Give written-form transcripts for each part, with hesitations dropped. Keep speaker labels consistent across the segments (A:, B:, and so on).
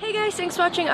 A: Hey guys, thanks for watching.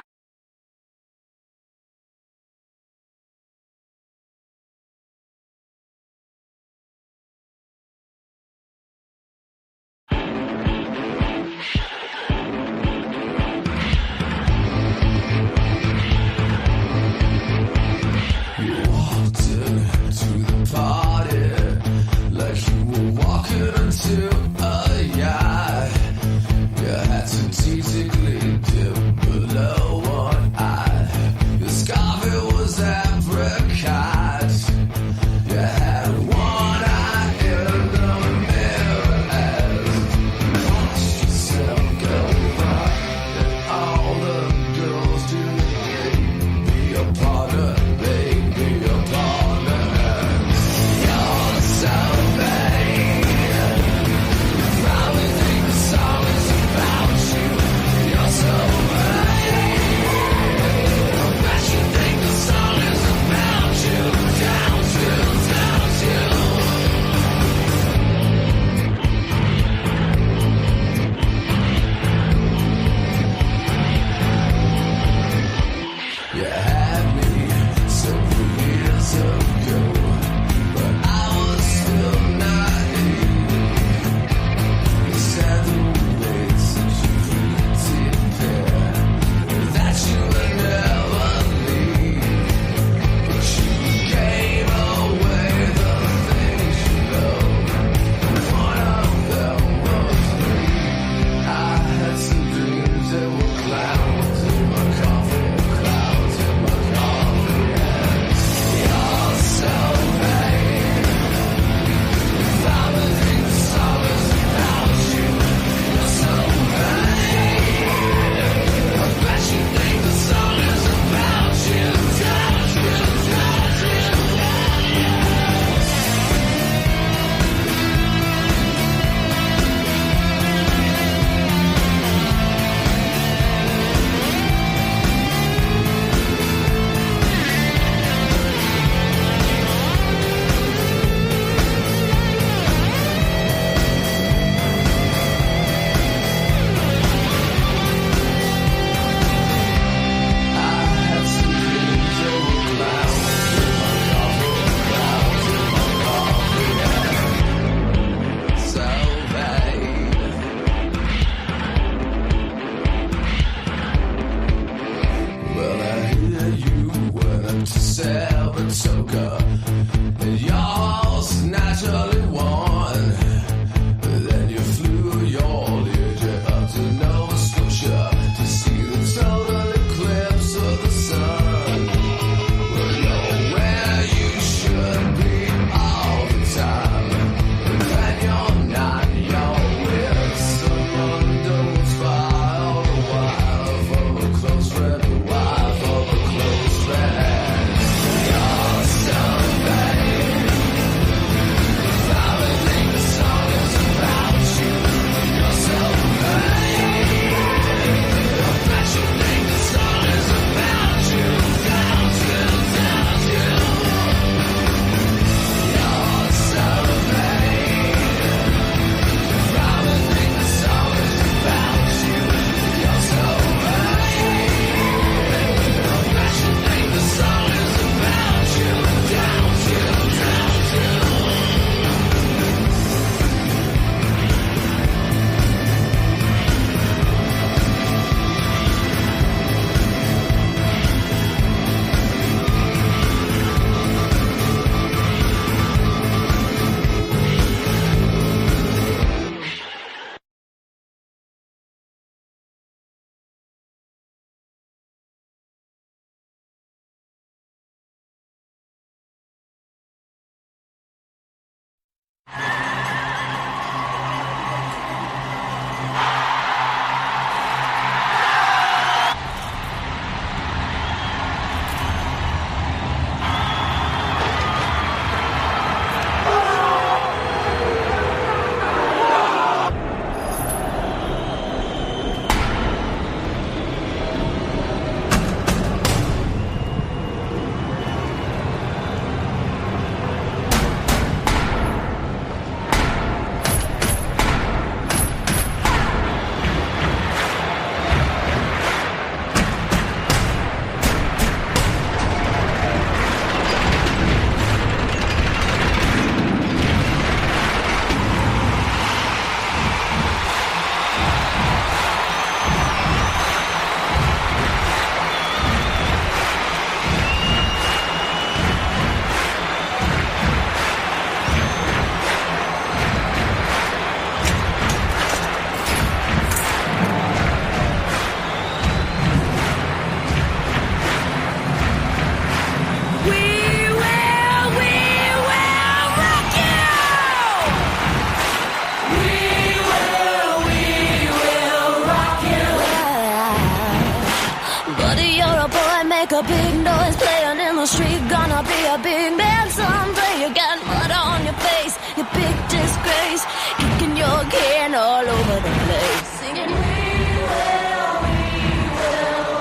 A: make a big noise playing in the street. Gonna be a big man someday. You got mud on your face, you big disgrace, kicking your can all over the place, singing we will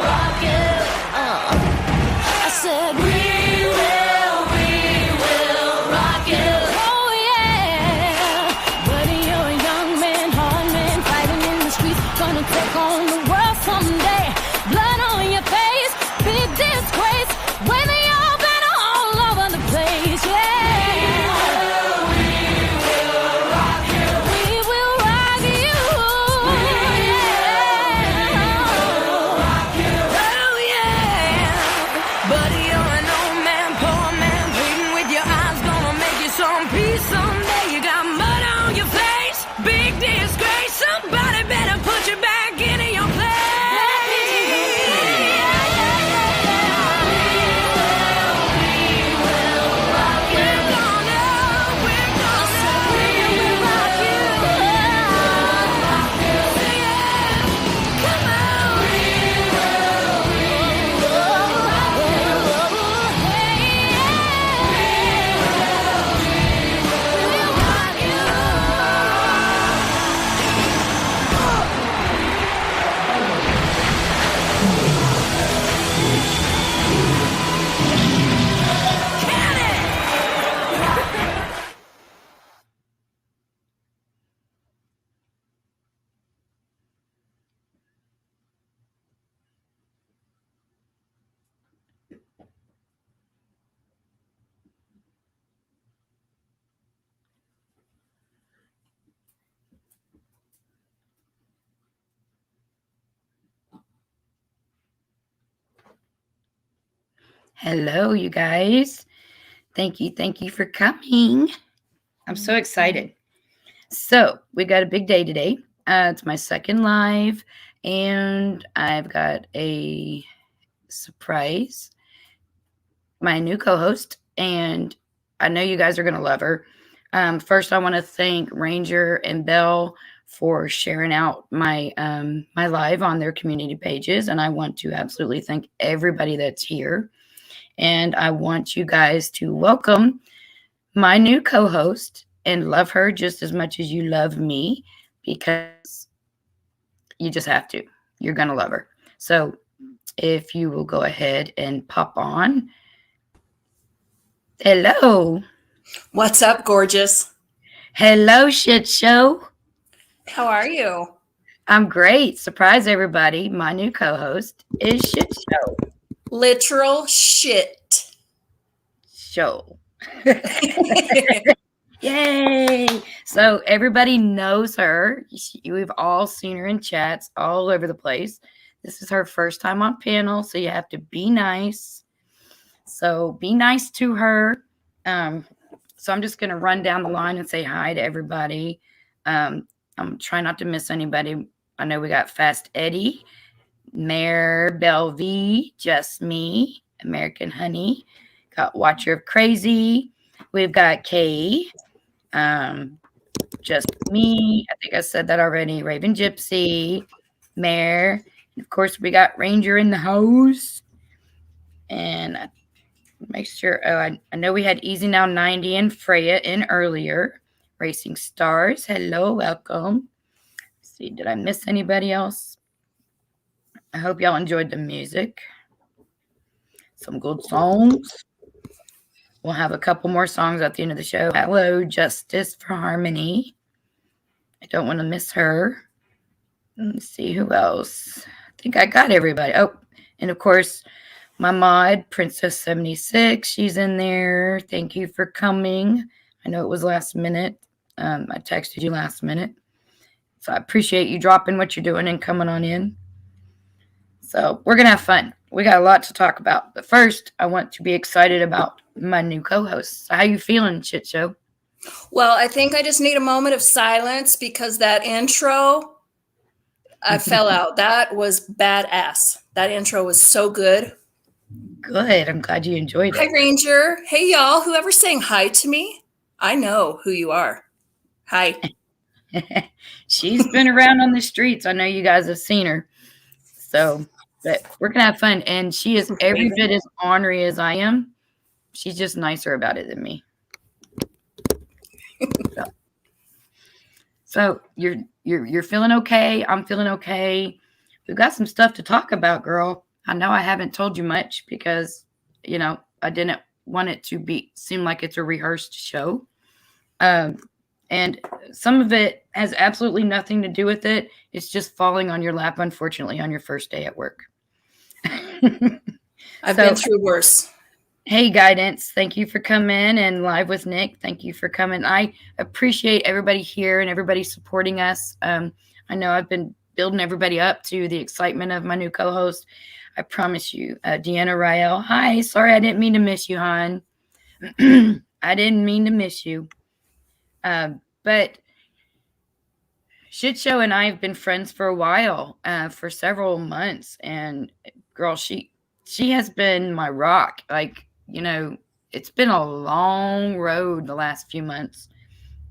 A: rock you. I said we will rock you. Oh yeah, buddy, you're a young man, hard man, fighting in the streets, gonna take on the world someday. Blood on your face, big disgrace, waving your banner all over the place, yeah. We will rock you. We will rock you. Oh yeah. Buddy, you're an old man, poor man, pleading with your eyes, gonna make you some peace someday. You got mud on your face, big disgrace. Somebody better put you back into your place.
B: Hello, you guys. Thank you for coming. I'm so excited. So we got a big day today. It's my second live, and I've got a surprise. My new co-host, and I know you guys are going to love her. First, I want to thank Ranger and Belle for sharing out my my live on their community pages, and I want to absolutely thank everybody that's here. And I want you guys to welcome my new co-host and love her just as much as you love me, because you just have to. You're going to love her. So if you will go ahead and pop on. Hello.
C: What's up, gorgeous?
B: Hello, shit show.
C: How are you?
B: I'm great. Surprise, everybody. My new co-host is Shit Show.
C: Literal shit.
B: Show. Yay. So everybody knows her. We've all seen her in chats all over the place. This is her first time on panel, so you have to be nice. So be nice to her. So I'm just going to run down the line and say hi to everybody. I'm trying not to miss anybody. I know we got Fast Eddie, Mayor Belvie, Just Me, American Honey, got Watcher of Crazy. We've got Kay, Just Me. I think I said that already. Raven Gypsy, Mayor. And of course, we got Ranger in the house. And make sure, I know we had Easy Now 90 and Freya in earlier. Racing Stars, hello, welcome. Let's see, did I miss anybody else? I hope y'all enjoyed the music. Some good songs. We'll have a couple more songs at the end of the show. Hello, Justice for Harmony. I don't want to miss her. Let's see who else. I think I got everybody. Oh, and of course, my mod, Princess 76. She's in there. Thank you for coming. I know it was last minute. I texted you last minute. So I appreciate you dropping what you're doing and coming on in. So we're going to have fun. We got a lot to talk about. But first, I want to be excited about my new co-host. So how you feeling, Shit Show?
C: Well, I think I just need a moment of silence because that intro, I fell out. That was badass. That intro was so good.
B: Good. I'm glad you enjoyed it.
C: Hi, Ranger. Hey, y'all. Whoever's saying hi to me, I know who you are. Hi.
B: She's been around on the streets. I know you guys have seen her. So But we're gonna have fun, and she is every bit as ornery as I am. She's just nicer about it than me. So you're feeling okay. I'm feeling okay. We've got some stuff to talk about, girl. I know I haven't told you much because I didn't want it to seem like it's a rehearsed show. And some of it has absolutely nothing to do with it. It's just falling on your lap, unfortunately, on your first day at work.
C: I've been through worse.
B: Hey, Guidance. Thank you for coming and live with Nick. Thank you for coming. I appreciate everybody here and everybody supporting us. I know I've been building everybody up to the excitement of my new co-host. I promise you. Deanna Rael. Hi. Sorry, I didn't mean to miss you, hon. I didn't mean to miss you. But Shit Show and I have been friends for a while, for several months. And girl, she has been my rock. Like, it's been a long road the last few months.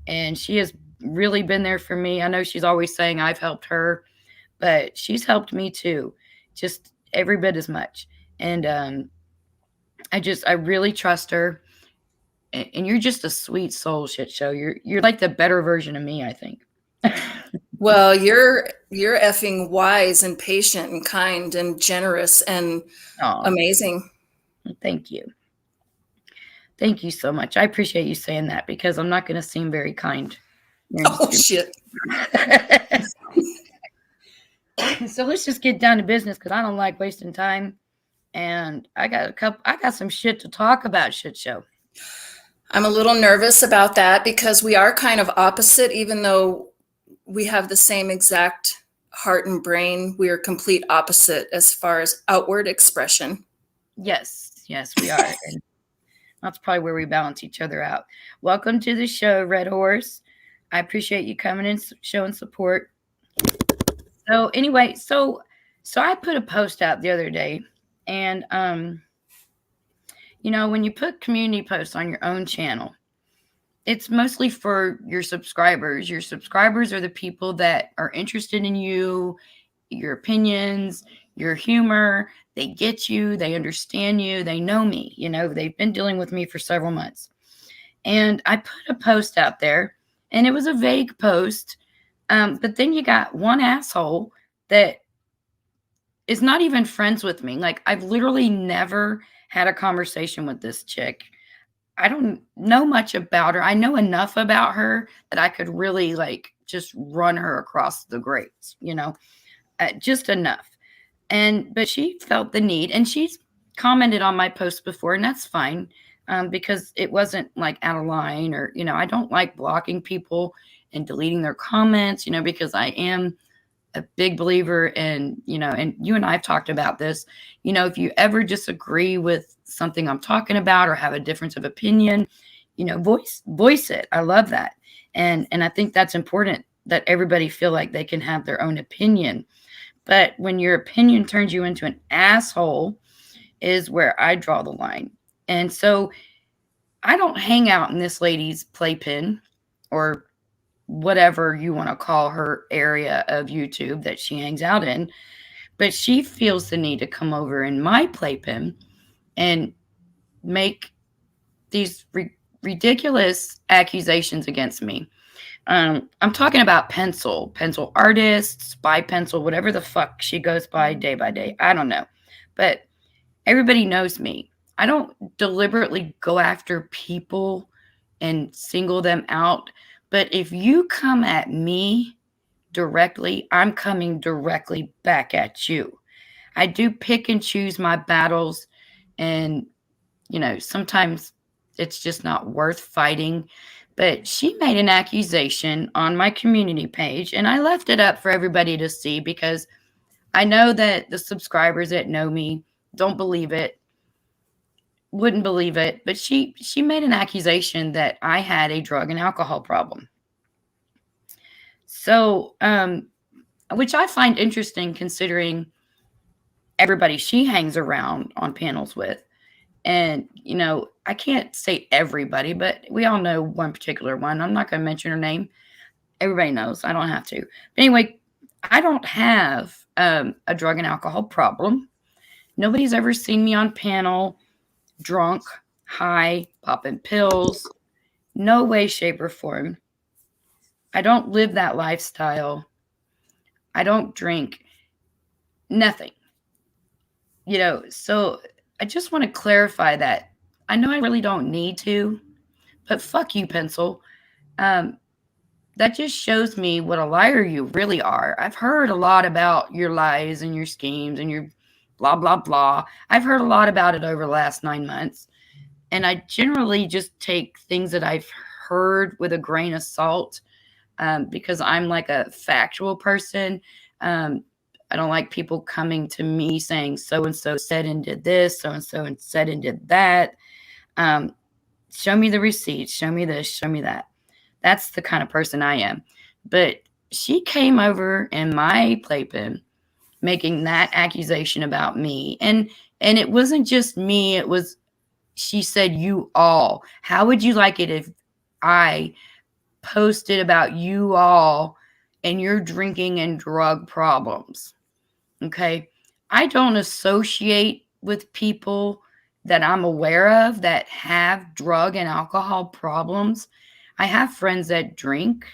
B: And she has really been there for me. I know she's always saying I've helped her, but she's helped me too. Just every bit as much. And I really trust her. And you're just a sweet soul, Shit Show. You're like the better version of me, I think.
C: Well, you're effing wise and patient and kind and generous and amazing.
B: Thank you. Thank you so much. I appreciate you saying that because I'm not going to seem very kind.
C: Oh, shit.
B: So let's just get down to business because I don't like wasting time. And I got some shit to talk about, Shit Show.
C: I'm a little nervous about that because we are kind of opposite, even though we have the same exact heart and brain. We are complete opposite as far as outward expression.
B: Yes, we are. And that's probably where we balance each other out. Welcome to the show, Red Horse. I appreciate you coming and showing support. So anyway, so I put a post out the other day, and when you put community posts on your own channel, it's mostly for your subscribers. Your subscribers are the people that are interested in you, your opinions, your humor. They get you, they understand you, they know me. They've been dealing with me for several months. And I put a post out there, and it was a vague post. But then you got one asshole that is not even friends with me. Like, I've literally never had a conversation with this chick. I don't know much about her. I know enough about her that I could really just run her across the grades, just enough. But she felt the need, and she's commented on my post before, and that's fine. Because it wasn't out of line, or, I don't like blocking people and deleting their comments, because I am a big believer in, and you and I have talked about this, if you ever disagree with something I'm talking about or have a difference of opinion, voice it. I love that. And I think that's important, that everybody feel like they can have their own opinion. But when your opinion turns you into an asshole is where I draw the line. And so I don't hang out in this lady's playpen, or whatever you want to call her area of YouTube that she hangs out in. But she feels the need to come over in my playpen and make these ridiculous accusations against me. I'm talking about pencil artists, spy pencil, whatever the fuck she goes by day by day. I don't know. But everybody knows me. I don't deliberately go after people and single them out. But if you come at me directly, I'm coming directly back at you. I do pick and choose my battles. And, sometimes it's just not worth fighting. But she made an accusation on my community page, and I left it up for everybody to see because I know that the subscribers that know me don't believe it. Wouldn't believe it, but she made an accusation that I had a drug and alcohol problem. So, which I find interesting considering everybody she hangs around on panels with. And, I can't say everybody, but we all know one particular one. I'm not going to mention her name. Everybody knows. I don't have to. But anyway, I don't have a drug and alcohol problem. Nobody's ever seen me on panel drunk, high, popping pills. No way, shape, or form. I don't live that lifestyle. I don't drink. Nothing. So I just want to clarify that. I know I really don't need to, but fuck you, pencil. Um, that just shows me what a liar you really are. I've heard a lot about your lies and your schemes and your blah, blah, blah. I've heard a lot about it over the last 9 months. And I generally just take things that I've heard with a grain of salt, because I'm like a factual person. I don't like people coming to me saying so and so said and did this, so and said and did that. Um, Show me the receipts, show me this, show me that. That's the kind of person I am. But she came over in my playpen making that accusation about me. And it wasn't just me, it was, she said, you all. How would you like it if I posted about you all and your drinking and drug problems? Okay. I don't associate with people that I'm aware of that have drug and alcohol problems. I have friends that drink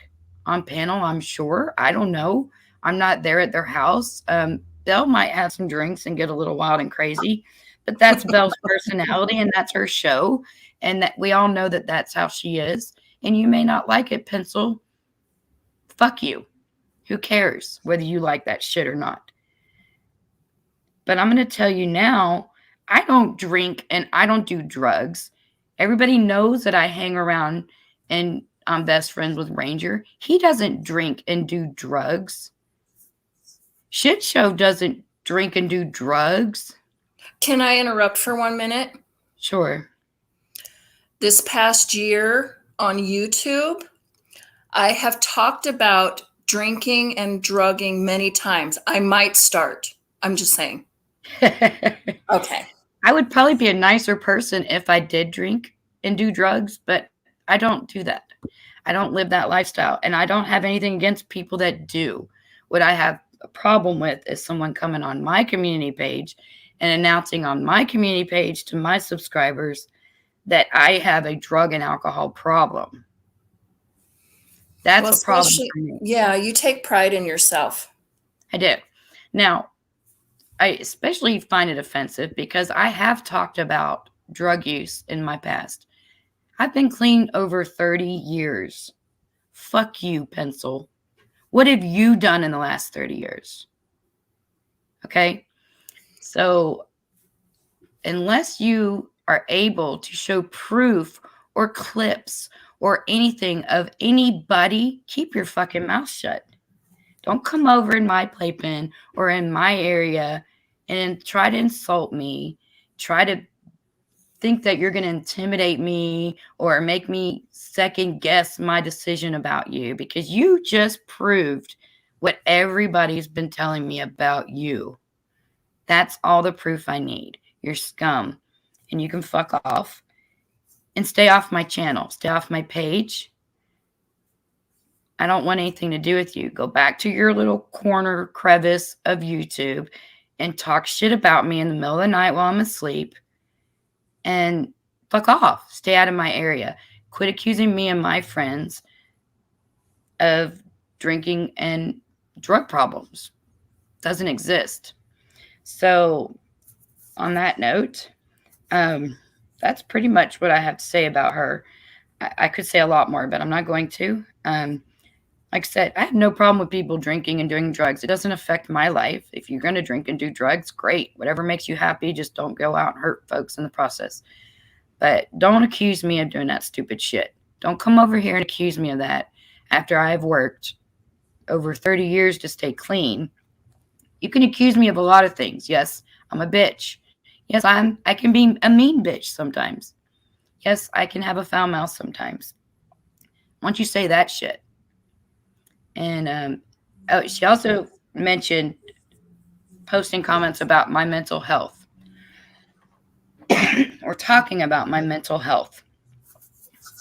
B: on panel, I'm sure. I don't know. I'm not there at their house. Belle might have some drinks and get a little wild and crazy, but that's Belle's personality and that's her show. And that we all know that that's how she is. And you may not like it, pencil. Fuck you. Who cares whether you like that shit or not? But I'm going to tell you now, I don't drink and I don't do drugs. Everybody knows that I hang around and I'm best friends with Ranger. He doesn't drink and do drugs. Shit Show doesn't drink and do drugs.
C: Can I interrupt for 1 minute?
B: Sure.
C: This past year on YouTube, I have talked about drinking and drugging many times. I might start. I'm just saying. Okay.
B: I would probably be a nicer person if I did drink and do drugs, but I don't do that. I don't live that lifestyle, and I don't have anything against people that do. What I have a problem with is someone coming on my community page and announcing on my community page to my subscribers that I have a drug and alcohol problem. That's a problem for me.
C: Yeah, you take pride in yourself.
B: I do. Now, I especially find it offensive because I have talked about drug use in my past. I've been clean over 30 years. Fuck you, pencil. What have you done in the last 30 years? Okay? So, unless you are able to show proof or clips or anything of anybody, keep your fucking mouth shut. Don't come over in my playpen or in my area and try to insult me, try to think that you're going to intimidate me or make me second guess my decision about you, because you just proved what everybody's been telling me about you. That's all the proof I need. You're scum, and you can fuck off and stay off my channel, stay off my page. I don't want anything to do with you. Go back to your little corner crevice of YouTube and talk shit about me in the middle of the night while I'm asleep. And fuck off. Stay out of my area. Quit accusing me and my friends of drinking and drug problems. Doesn't exist. So, on that note, that's pretty much what I have to say about her. I could say a lot more, but I'm not going to. Like I said, I have no problem with people drinking and doing drugs. It doesn't affect my life. If you're going to drink and do drugs, great. Whatever makes you happy, just don't go out and hurt folks in the process. But don't accuse me of doing that stupid shit. Don't come over here and accuse me of that after I've worked over 30 years to stay clean. You can accuse me of a lot of things. Yes, I'm a bitch. Yes, I can be a mean bitch sometimes. Yes, I can have a foul mouth sometimes. Why don't you say that shit? And she also mentioned posting comments about my mental health or talking about my mental health.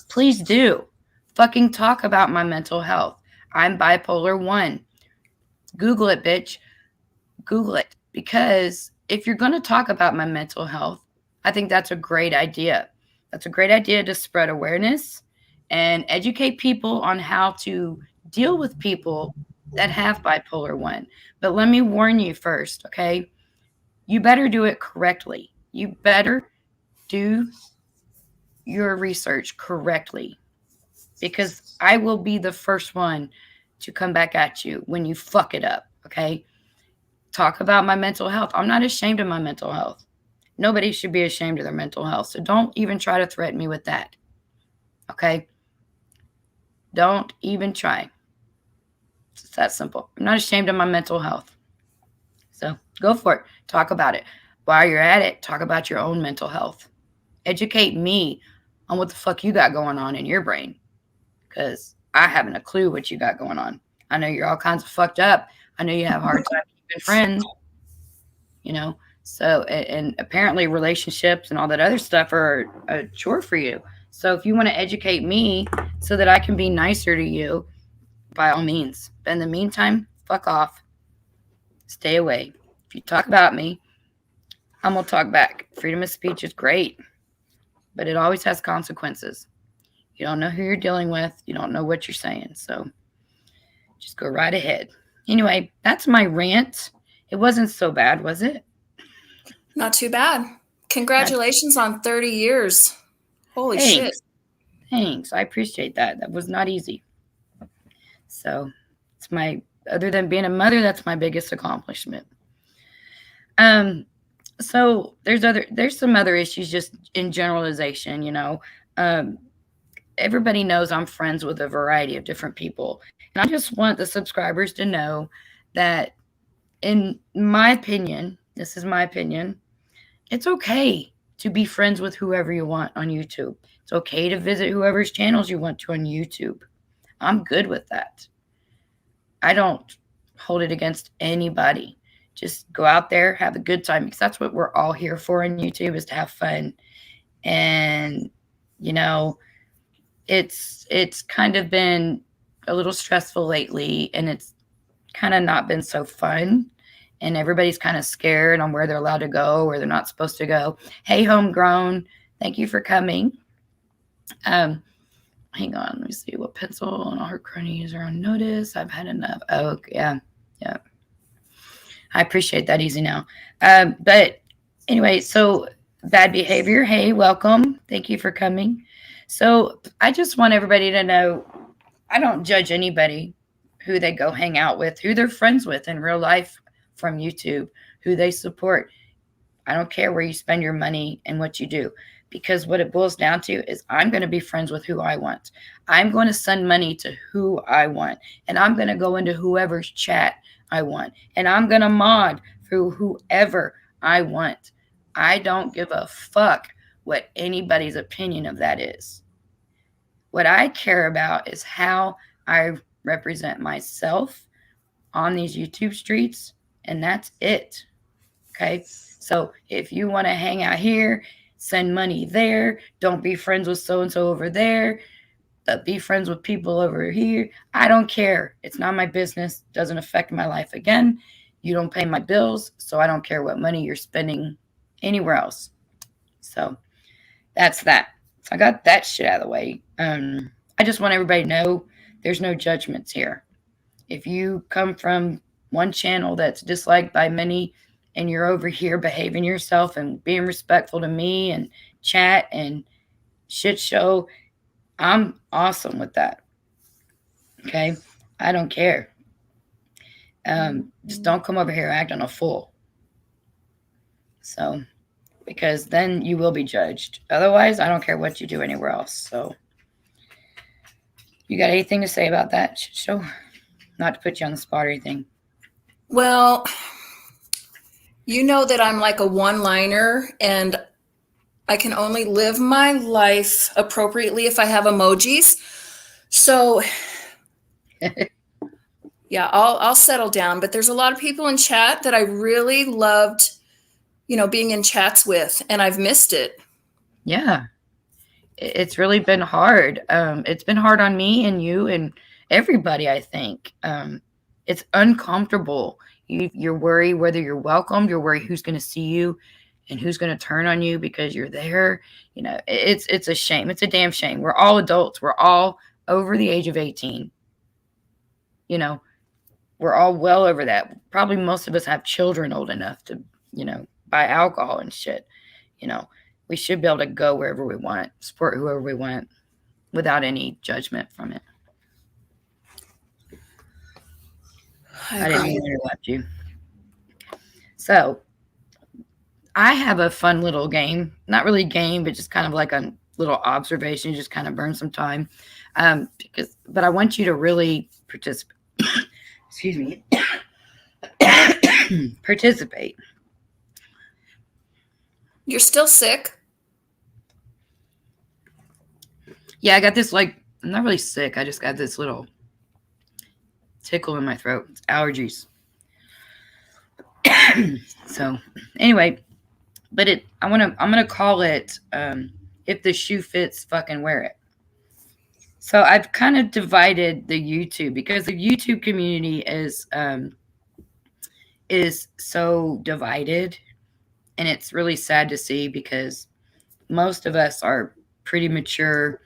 B: Please do. Fucking talk about my mental health. I'm bipolar 1. Google it, bitch. Google it. Because if you're going to talk about my mental health, I think that's a great idea. That's a great idea to spread awareness and educate people on how to deal with people that have bipolar 1. But let me warn you first, okay? You better do it correctly. You better do your research correctly, because I will be the first one to come back at you when you fuck it up, okay? Talk about my mental health. I'm not ashamed of my mental health. Nobody should be ashamed of their mental health. So don't even try to threaten me with that. Okay? Don't even try. It's that simple. I'm not ashamed of my mental health. So go for it. Talk about it. While you're at it, talk about your own mental health. Educate me on what the fuck you got going on in your brain. Because I haven't a clue what you got going on. I know you're all kinds of fucked up. I know you have a hard time keeping friends. You know? So, and apparently relationships and all that other stuff are a chore for you. So if you want to educate me so that I can be nicer to you, by all means. But in the meantime, fuck off. Stay away. If you talk about me, I'm going to talk back. Freedom of speech is great, but it always has consequences. You don't know who you're dealing with. You don't know what you're saying. So just go right ahead. Anyway, that's my rant. It wasn't so bad, was it?
C: Not too bad. Congratulations on 30 years. Holy shit.
B: Thanks. I appreciate that. That was not easy. So it's other than being a mother, that's my biggest accomplishment. So there's some other issues just in generalization, you know. Everybody knows I'm friends with a variety of different people. And I just want the subscribers to know that, in my opinion, this is my opinion, it's okay to be friends with whoever you want on YouTube. It's okay to visit whoever's channels you want to on YouTube. I'm good with that. I don't hold it against anybody. Just go out there, have a good time, because that's what we're all here for on YouTube, is to have fun. And, you know, it's kind of been a little stressful lately, and it's kind of not been so fun. And everybody's kind of scared on where they're allowed to go, where they're not supposed to go. Hey, Homegrown, thank you for coming. Hang on, let me see what pencil and all her cronies are on notice. I've had enough. Oh, yeah. I appreciate that. Easy now. But anyway, so bad behavior. Hey, welcome. Thank you for coming. So I just want everybody to know I don't judge anybody who they go hang out with, who they're friends with in real life from YouTube, who they support. I don't care where you spend your money and what you do, because what it boils down to is I'm going to be friends with who I want. I'm going to send money to who I want, and I'm going to go into whoever's chat I want, and I'm going to mod for whoever I want. I don't give a fuck what anybody's opinion of that is. What I care about is how I represent myself on these YouTube streets, and that's it. Okay? So if you want to hang out here, send money there, don't be friends with so-and-so over there, be friends with people over here. I don't care. It's not my business. Doesn't affect my life. Again, you don't pay my bills, so I don't care what money you're spending anywhere else. So that's that. So I got that shit out of the way. I just want everybody to know there's no judgments here. If you come from one channel that's disliked by many and you're over here behaving yourself and being respectful to me and chat and shit show, I'm awesome with that. Okay? I don't care. Just don't come over here acting a fool. So, because then you will be judged. Otherwise, I don't care what you do anywhere else. So, you got anything to say about that shit show? Not to put you on the spot or anything.
C: Well, you know that I'm like a one-liner, and I can only live my life appropriately if I have emojis. So yeah, I'll settle down. But there's a lot of people in chat that I really loved, you know, being in chats with, and I've missed it.
B: Yeah. It's really been hard. It's been hard on me and you and everybody, I think. it's uncomfortable. You're worried whether you're welcomed. You're worried who's going to see you and who's going to turn on you because you're there. It's a shame. It's a damn shame. We're all adults. We're all over the age of 18. We're all well over that. Probably most of us have children old enough to, buy alcohol and shit. We should be able to go wherever we want, support whoever we want without any judgment from it. I didn't mean to interrupt you. So I have a fun little game, not really a game, but just kind of like a little observation, just kind of burn some time. But I want you to really participate. Excuse me. Participate.
C: You're still sick?
B: Yeah, I got this, I'm not really sick. I just got this little tickle in my throat. It's allergies. So anyway, but I'm gonna call it if the shoe fits, fucking wear it. So I've kind of divided the YouTube because the YouTube community is so divided, and it's really sad to see because most of us are pretty mature,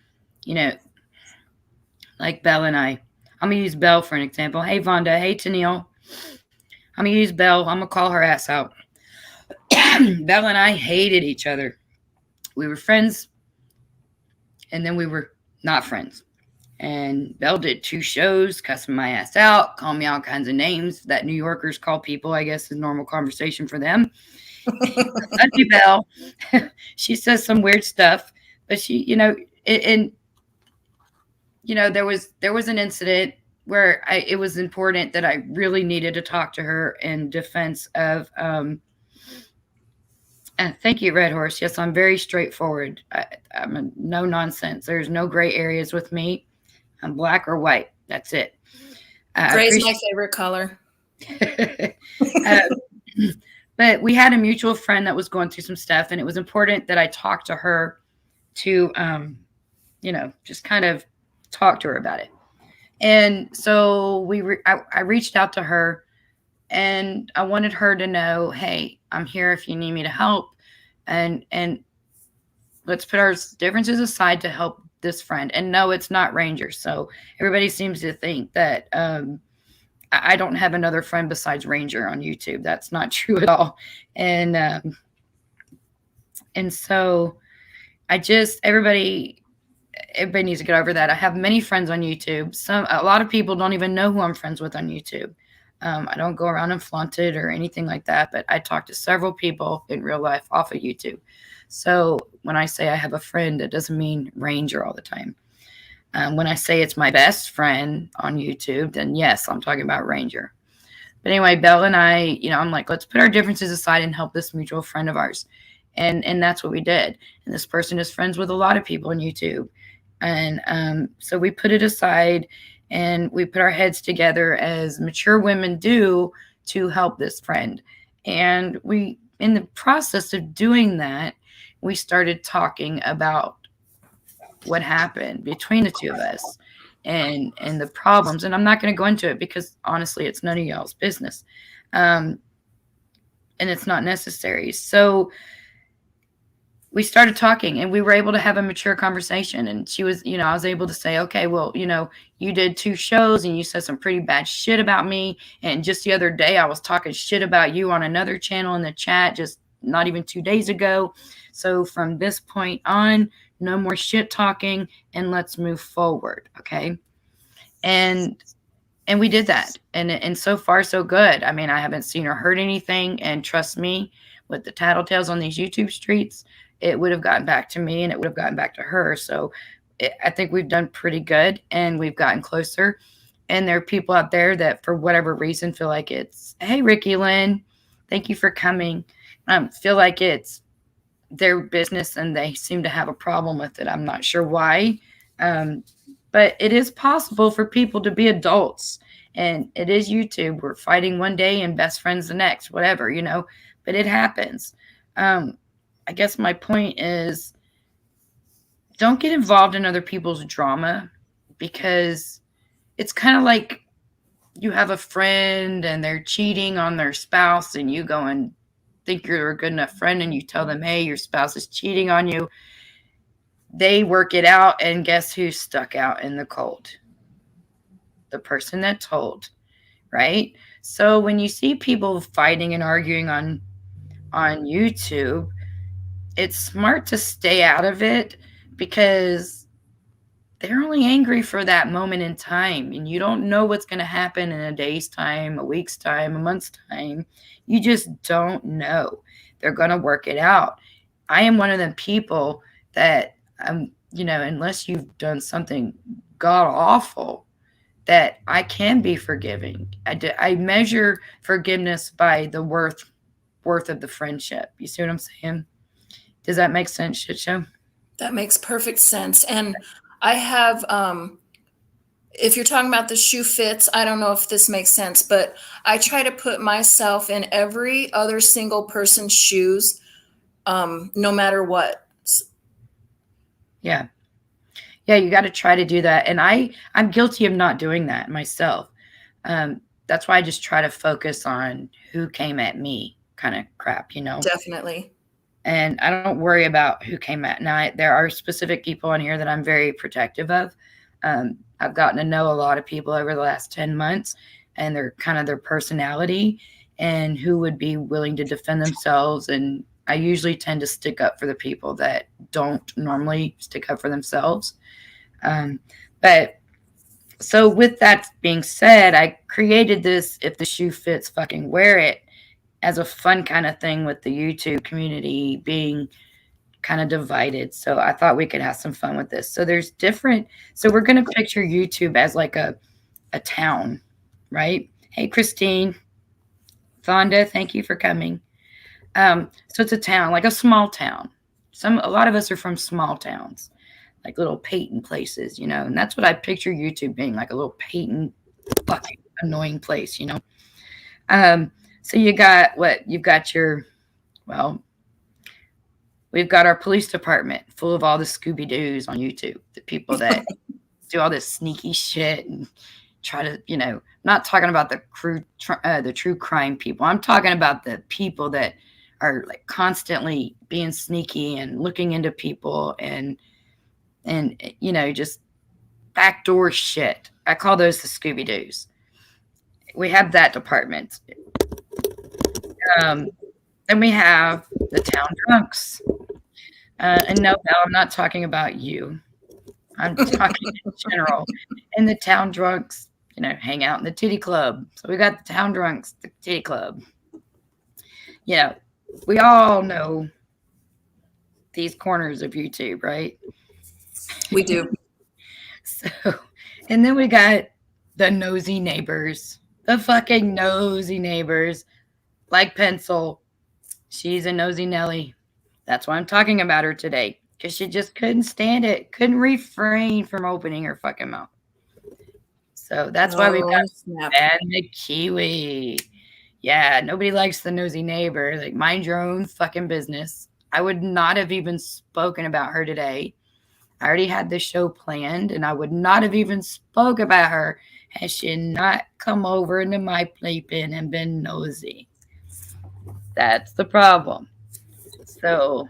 B: like Belle and I. I'm gonna use Belle for an example. Hey Vonda, hey Tennille. I'm gonna use Belle. I'm gonna call her ass out. Belle and I hated each other. We were friends, and then we were not friends. And Belle did 2 shows, cussing my ass out, calling me all kinds of names that New Yorkers call people, I guess is normal conversation for them. Love you, Belle. She says some weird stuff, but she, there was an incident where it was important that I really needed to talk to her in defense of, and thank you, Red Horse. Yes, I'm very straightforward. I'm a no nonsense. There's no gray areas with me. I'm black or white. That's it.
C: Gray is my favorite color.
B: But we had a mutual friend that was going through some stuff, and it was important that I talk to her to, just kind of talk to her about it. And so I reached out to her, and I wanted her to know, hey, I'm here if you need me to help, and let's put our differences aside to help this friend. And no, it's not Ranger. So everybody seems to think that I don't have another friend besides Ranger on YouTube. That's not true at all. And so everybody needs to get over that. I have many friends on YouTube. A lot of people don't even know who I'm friends with on YouTube. I don't go around and flaunt it or anything like that, but I talk to several people in real life off of YouTube. So when I say I have a friend, it doesn't mean Ranger all the time. When I say it's my best friend on YouTube, then yes, I'm talking about Ranger. But anyway, Belle and I, I'm like, let's put our differences aside and help this mutual friend of ours. And that's what we did. And this person is friends with a lot of people on YouTube. And so we put it aside and we put our heads together as mature women do to help this friend. And in the process of doing that, we started talking about what happened between the two of us and the problems. And I'm not going to go into it because honestly, it's none of y'all's business. And it's not necessary. So we started talking and we were able to have a mature conversation. And she was, I was able to say, okay, well, you did 2 shows and you said some pretty bad shit about me. And just the other day I was talking shit about you on another channel in the chat, just not even 2 days ago. So from this point on, no more shit talking and let's move forward. Okay. And we did that. And so far, so good. I mean, I haven't seen or heard anything. And trust me, with the tattletales on these YouTube streets, it would have gotten back to me and it would have gotten back to her. So I think we've done pretty good and we've gotten closer. And there are people out there that for whatever reason feel like it's, hey, Ricky Lynn, thank you for coming. Feel like it's their business and they seem to have a problem with it. I'm not sure why. But it is possible for people to be adults, and it is YouTube. We're fighting one day and best friends the next, whatever, but it happens. I guess my point is don't get involved in other people's drama because it's kind of like you have a friend and they're cheating on their spouse, and you go and think you're a good enough friend and you tell them, hey, your spouse is cheating on you. They work it out, and guess who's stuck out in the cold? The person that told, right? So when you see people fighting and arguing on YouTube, it's smart to stay out of it, because they're only angry for that moment in time, and you don't know what's going to happen in a day's time, a week's time, a month's time. You just don't know. They're going to work it out. I am one of the people that unless you've done something god awful, that I can be forgiving. I measure forgiveness by the worth of the friendship. You see what I'm saying? Does that make sense, Shit Show?
C: That makes perfect sense. And I have, if you're talking about the shoe fits, I don't know if this makes sense, but I try to put myself in every other single person's shoes, no matter what.
B: Yeah. Yeah, you got to try to do that. And I'm guilty of not doing that myself. That's why I just try to focus on who came at me kind of crap,
C: Definitely.
B: And I don't worry about who came at. Now, there are specific people on here that I'm very protective of. I've gotten to know a lot of people over the last 10 months, and they're kind of their personality and who would be willing to defend themselves. And I usually tend to stick up for the people that don't normally stick up for themselves. But so with that being said, I created this "if the shoe fits, fucking wear it" as a fun kind of thing, with the YouTube community being kind of divided. So I thought we could have some fun with this. So so we're going to picture YouTube as like a town, right? Hey, Christine, Fonda, thank you for coming. So it's a town, like a small town. A lot of us are from small towns, like little Peyton places, and that's what I picture YouTube being, like a little Peyton fucking annoying place, So you've got we've got our police department full of all the Scooby-Doos on YouTube, the people that do all this sneaky shit and try to, I'm not talking about the true crime people. I'm talking about the people that are like constantly being sneaky and looking into people and just backdoor shit. I call those the Scooby-Doos. We have that department. Then we have the town drunks. And no, I'm not talking about you. I'm talking in general. And the town drunks, hang out in the titty club. So we got the town drunks, the titty club. We all know these corners of YouTube, right?
C: We do.
B: So, and then we got the nosy neighbors, the fucking nosy neighbors, like Pencil. She's a nosy Nelly. That's why I'm talking about her today, because she just couldn't stand it, couldn't refrain from opening her fucking mouth. So that's why we've got Bad McKiwi. Yeah, nobody likes the nosy neighbor. Like, mind your own fucking business. I would not have even spoken about her today. I already had the show planned, and I would not have even spoke about her had she not come over into my playpen and been nosy. That's the problem. So,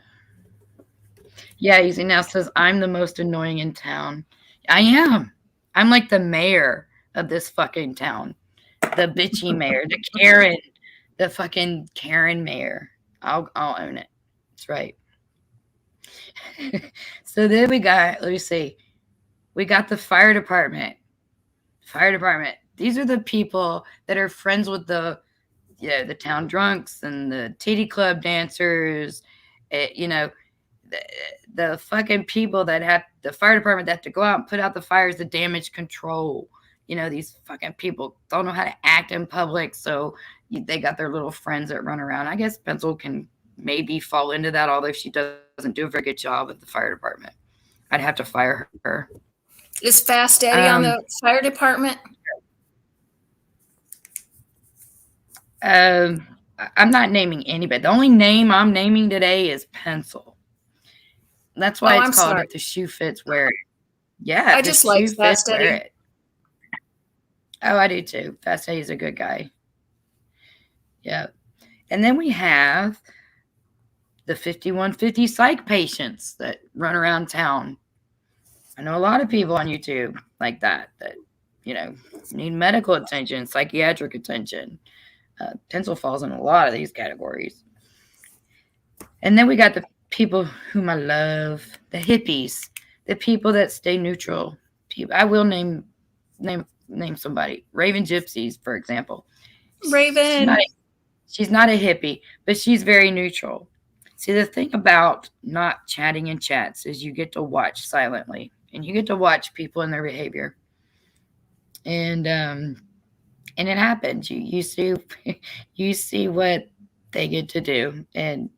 B: yeah, Easy Now says, I'm the most annoying in town. I am. I'm like the mayor of this fucking town. The bitchy mayor. The Karen. The fucking Karen mayor. I'll own it. That's right. So then we got, let me see. We got the fire department. Fire department. These are the people that are friends with the town drunks and the titty club dancers, the fucking people that have the fire department that have to go out and put out the fires, the damage control. These fucking people don't know how to act in public, so they got their little friends that run around. I guess Pencil can maybe fall into that, although she doesn't do a very good job at the fire department. I'd have to fire her.
C: Is Fast Daddy on the fire department?
B: I'm not naming anybody. The only name I'm naming today is Pencil. That's why it's called "If the shoe fits, wear it." Yeah,
C: I just like Fast Daddy.
B: Oh, I do too. Fast Eddie's a good guy. Yeah. And then we have the 5150 psych patients that run around town. I know a lot of people on YouTube like that, need medical attention, psychiatric attention. Pencil falls in a lot of these categories. And then we got the people whom I love, the hippies, the people that stay neutral. I will name somebody. Raven Gypsies, for example.
C: Raven.
B: She's not a hippie, but she's very neutral. See, the thing about not chatting in chats is you get to watch silently, and you get to watch people and their behavior. And it happens. You see you see what they get to do, and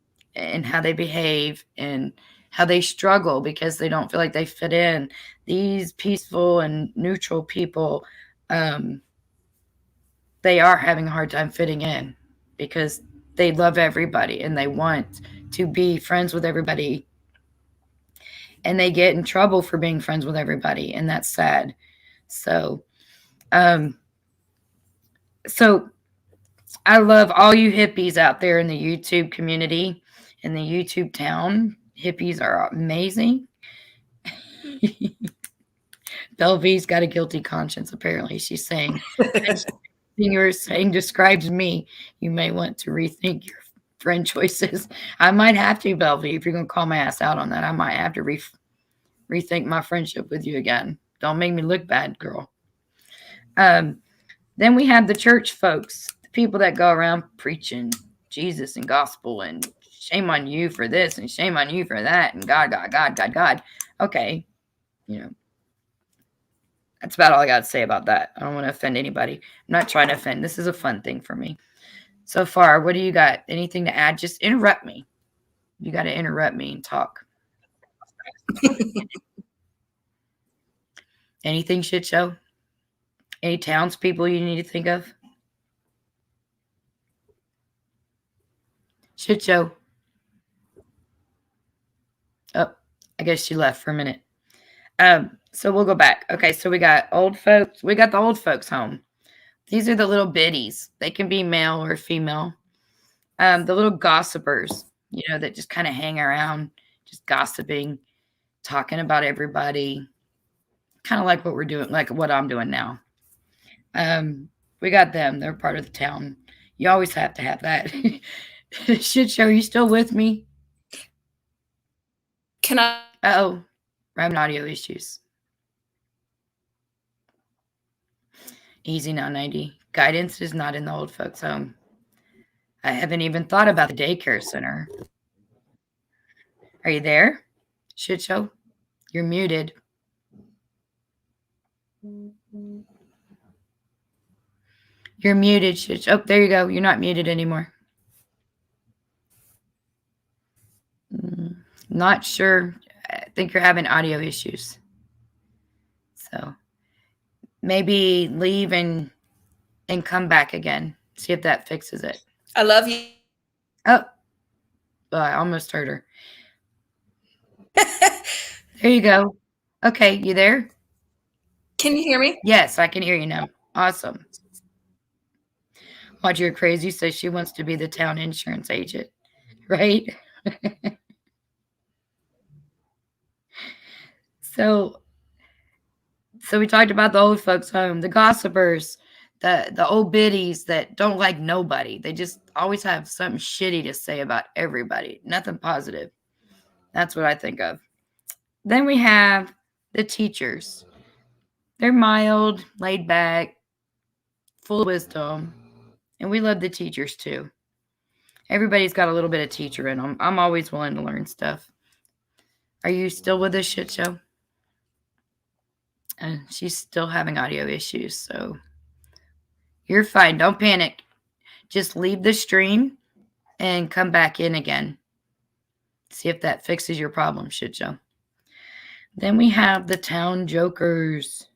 B: how they behave, and how they struggle because they don't feel like they fit in. These peaceful and neutral people, they are having a hard time fitting in because they love everybody and they want to be friends with everybody, and they get in trouble for being friends with everybody, and that's sad. So I love all you hippies out there in the YouTube community, in the YouTube town. Hippies are amazing. Belvy's got a guilty conscience, apparently. She's saying, you're saying describes me. You may want to rethink your friend choices. I might have to, Belvy, if you're going to call my ass out on that. I might have to rethink my friendship with you again. Don't make me look bad, girl. Then we have the church folks, the people that go around preaching Jesus and gospel and shame on you for this and shame on you for that and God. Okay, that's about all I got to say about that. I don't want to offend anybody. I'm not trying to offend. This is a fun thing for me. So far, what do you got? Anything to add? Just interrupt me. You got to interrupt me and talk. Anything shit show? Any townspeople you need to think of? Shit show. Oh, I guess she left for a minute. So we'll go back. Okay, so we got old folks. We got the old folks home. These are the little biddies. They can be male or female. The little gossipers, that just kind of hang around, just gossiping, talking about everybody. Kind of like what we're doing, like what I'm doing now. We got them. They're part of the town. You always have to have that. Shit show, are you still with me?
C: Can I?
B: Uh-oh. We're having audio issues. Easy now, 90. Guidance is not in the old folks' home. I haven't even thought about the daycare center. Are you there? Shit show? You're muted. You're muted, shit show. Oh, there you go. You're not muted anymore. Not sure. I think you're having audio issues. So maybe leave and come back again. See if that fixes it.
C: I love you.
B: Oh, well, I almost heard her. There you go. Okay, you there?
C: Can you hear me?
B: Yes, I can hear you now. Awesome. Watch your crazy says she wants to be the town insurance agent, right? So we talked about the old folks home, the gossipers, the old biddies that don't like nobody. They just always have something shitty to say about everybody. Nothing positive. That's what I think of. Then we have the teachers. They're mild, laid back, full of wisdom. And we love the teachers too. Everybody's got a little bit of teacher in them. I'm always willing to learn stuff. Are you still with this shit show? She's still having audio issues, so you're fine. Don't panic. Just leave the stream and come back in again. See if that fixes your problem, shit show. Then we have the town jokers.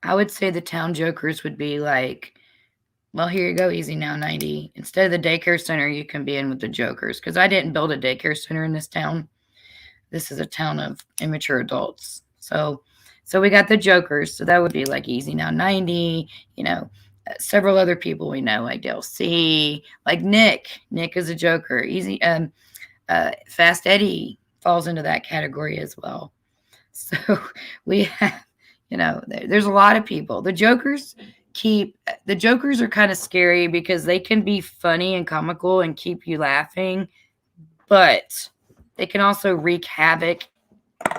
B: I would say the town jokers would be like, well, here you go, easy now, 90. Instead of the daycare center, you can be in with the jokers. Because I didn't build a daycare center in this town. This is a town of immature adults. So So we got the jokers. So that would be like Easy Now 90, several other people we know, like Dale C, like Nick. Nick is a joker. Fast Eddie falls into that category as well. So we have, there's a lot of people. The jokers are kind of scary because they can be funny and comical and keep you laughing, but they can also wreak havoc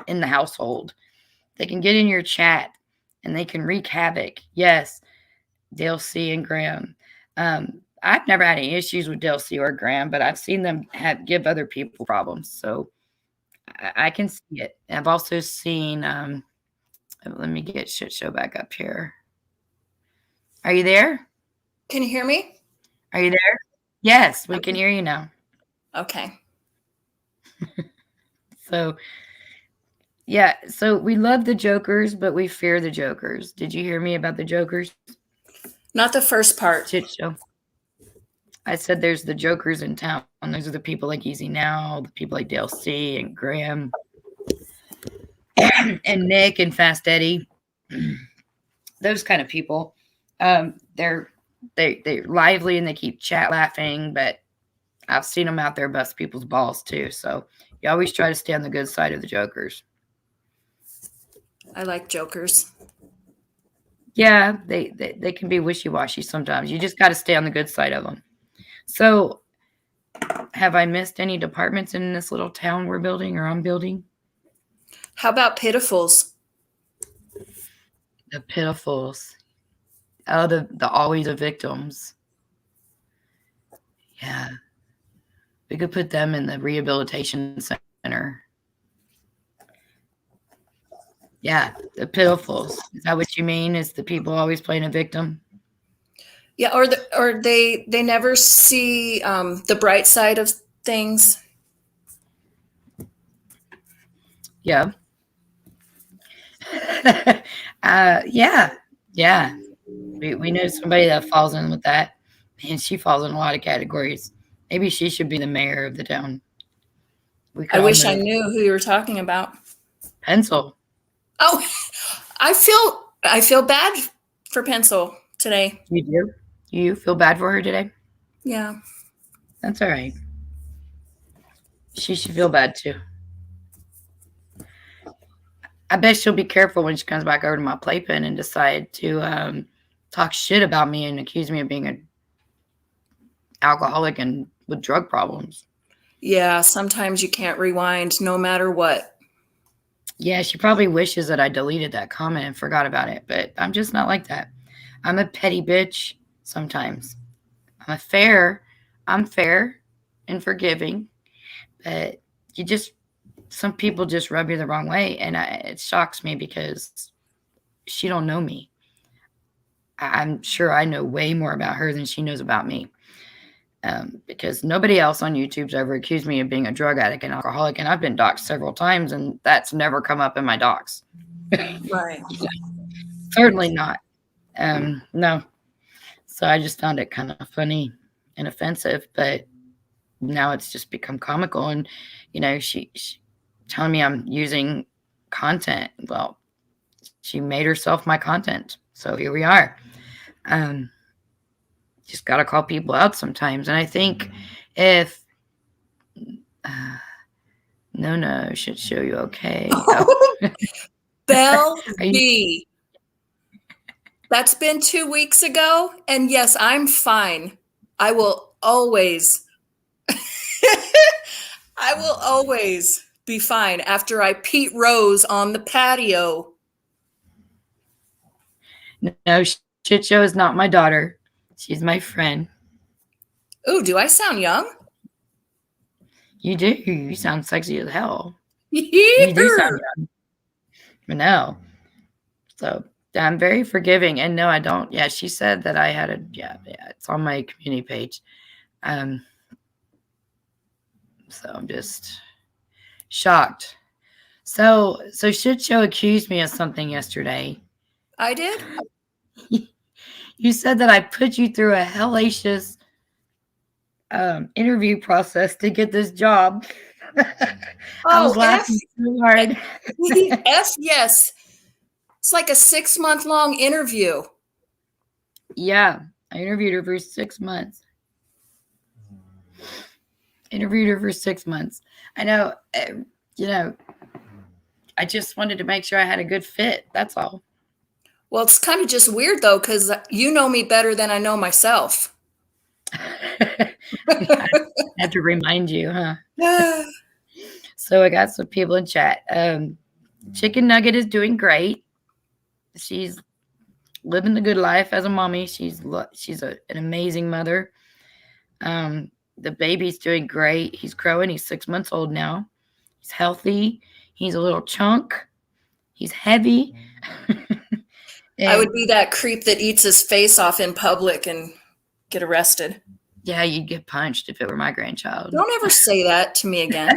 B: in the household. They can get in your chat and they can wreak havoc. Yes, Dale C and Graham. I've never had any issues with Dale C or Graham, but I've seen them give other people problems. So I can see it. I've also seen, let me get Shit Show back up here. Are you there?
C: Can you hear me?
B: Are you there? Yes, we can hear you now.
C: Okay.
B: So, yeah, so we love the jokers, but we fear the jokers. Did you hear me about the jokers?
C: Not the first part.
B: Shit Show. I said there's the jokers in town. Those are the people like Easy Now, the people like Dale C and Graham and Nick and Fast Eddie. Those kind of people. They're lively and they keep chat laughing, but I've seen them out there bust people's balls too. So you always try to stay on the good side of the jokers.
C: I like jokers.
B: Yeah, they can be wishy-washy sometimes. You just got to stay on the good side of them. So have I missed any departments in this little town we're building or I'm building?
C: How about pitifuls?
B: The pitifuls. Oh, the always the victims. Yeah. We could put them in the rehabilitation center. Yeah, the pitifuls. Is that what you mean? Is the people always playing a victim?
C: Yeah, or they never see the bright side of things.
B: Yeah. Yeah. We know somebody that falls in with that. And she falls in a lot of categories. Maybe she should be the mayor of the town.
C: I wish I knew who you were talking about.
B: Pencil.
C: Oh, I feel bad for Pencil today.
B: You do? You feel bad for her today?
C: Yeah.
B: That's all right. She should feel bad too. I bet she'll be careful when she comes back over to my playpen and decide to talk shit about me and accuse me of being an alcoholic and with drug problems.
C: Yeah, sometimes you can't rewind no matter what.
B: Yeah, she probably wishes that I deleted that comment and forgot about it, but I'm just not like that. I'm a petty bitch sometimes. I'm fair and forgiving, but some people just rub you the wrong way, and it shocks me because she don't know me. I'm sure I know way more about her than she knows about me. Because nobody else on YouTube's ever accused me of being a drug addict and alcoholic, and I've been doxxed several times, and that's never come up in my docs.
C: Right.
B: Certainly not. No. So I just found it kind of funny and offensive, but now it's just become comical. And, she telling me I'm using content. Well, she made herself my content. So here we are. Just got to call people out sometimes. And I think if no should show you okay.
C: Belle B. That's been 2 weeks ago. And yes, I'm fine. I will always be fine after I Pete Rose on the patio.
B: No, Shit Show is not my daughter. She's my friend.
C: Ooh, do I sound young?
B: You do. You sound sexy as hell.
C: You
B: do sound young. But no. So I'm very forgiving. And no, I don't. Yeah, she said that I had it's on my community page. So I'm just shocked. So Shit Show accused me of something yesterday.
C: I did?
B: You said that I put you through a hellacious interview process to get this job. I was laughing so hard.
C: Yes. It's like a 6-month-long interview.
B: Yeah, I interviewed her for 6 months. I know, I just wanted to make sure I had a good fit. That's all.
C: Well, it's kind of just weird, though, because you know me better than I know myself.
B: I have to remind you, huh?
C: Yeah.
B: So I got some people in chat. Chicken Nugget is doing great. She's living the good life as a mommy. She's an amazing mother. The baby's doing great. He's growing. He's 6 months old now. He's healthy. He's a little chunk. He's heavy.
C: I would be that creep that eats his face off in public and get arrested.
B: Yeah, you'd get punched if it were my grandchild.
C: Don't ever say that to me again.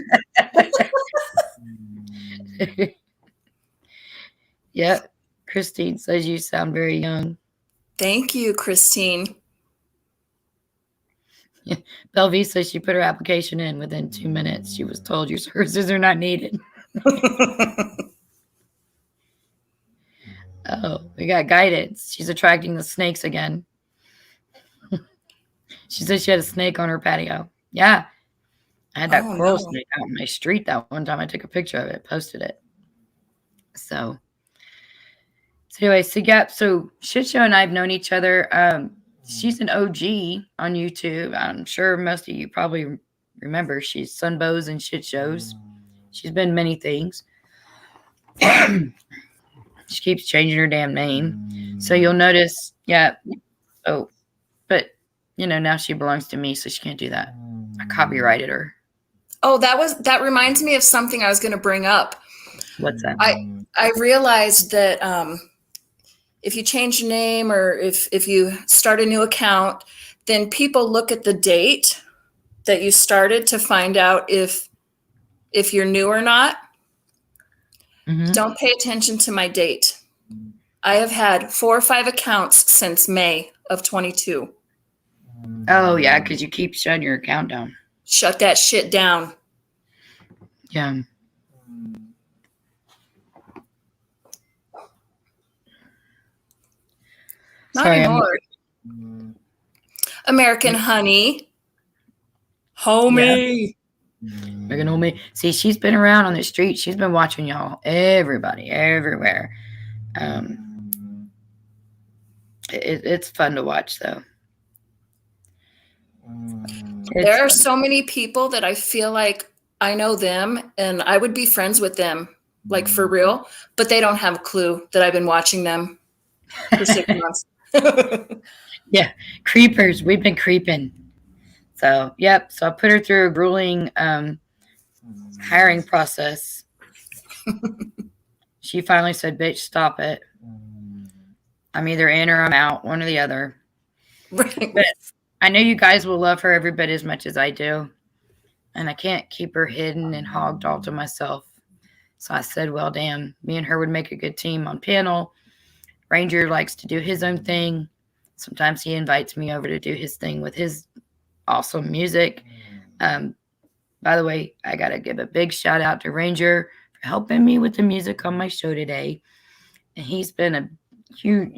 B: Yeah, Christine says you sound very young.
C: Thank you, Christine.
B: Bellevue says she put her application in within 2 minutes. She was told your services are not needed. Oh, we got guidance. She's attracting the snakes again. She said she had a snake on her patio. Yeah. I had that coral snake out on my street that one time. I took a picture of it, posted it. So anyway, so Shit Show and I have known each other. She's an OG on YouTube. I'm sure most of you probably remember. She's Sunbows and Shit Shows. She's been many things. She keeps changing her damn name. So you'll notice, yeah. Oh, but now she belongs to me, so she can't do that. I copyrighted her.
C: Oh, that reminds me of something I was going to bring up.
B: What's that?
C: I realized that if you change your name or if you start a new account, then people look at the date that you started to find out if you're new or not. Mm-hmm. Don't pay attention to my date. I have had 4 or 5 accounts since May of 22.
B: Oh, yeah, because you keep shutting your account down.
C: Shut that shit down.
B: Yeah.
C: Not anymore. American Honey. Homie.
B: Yeah. American Homie. See, she's been around on the street. She's been watching y'all. Everybody, everywhere. It's fun to watch, though.
C: There are so many people that I feel like I know them and I would be friends with them, like for real, but they don't have a clue that I've been watching them for 6 months.
B: Yeah, creepers. We've been creeping. So, yep. So I put her through a grueling hiring process. She finally said, "Bitch, stop it. I'm either in or I'm out, one or the other."
C: Right.
B: But I know you guys will love her every bit as much as I do. And I can't keep her hidden and hogged all to myself. So I said, well, damn, me and her would make a good team on panel. Ranger likes to do his own thing. Sometimes he invites me over to do his thing with his awesome music. By the way, I got to give a big shout out to Ranger for helping me with the music on my show today. And he's been a huge,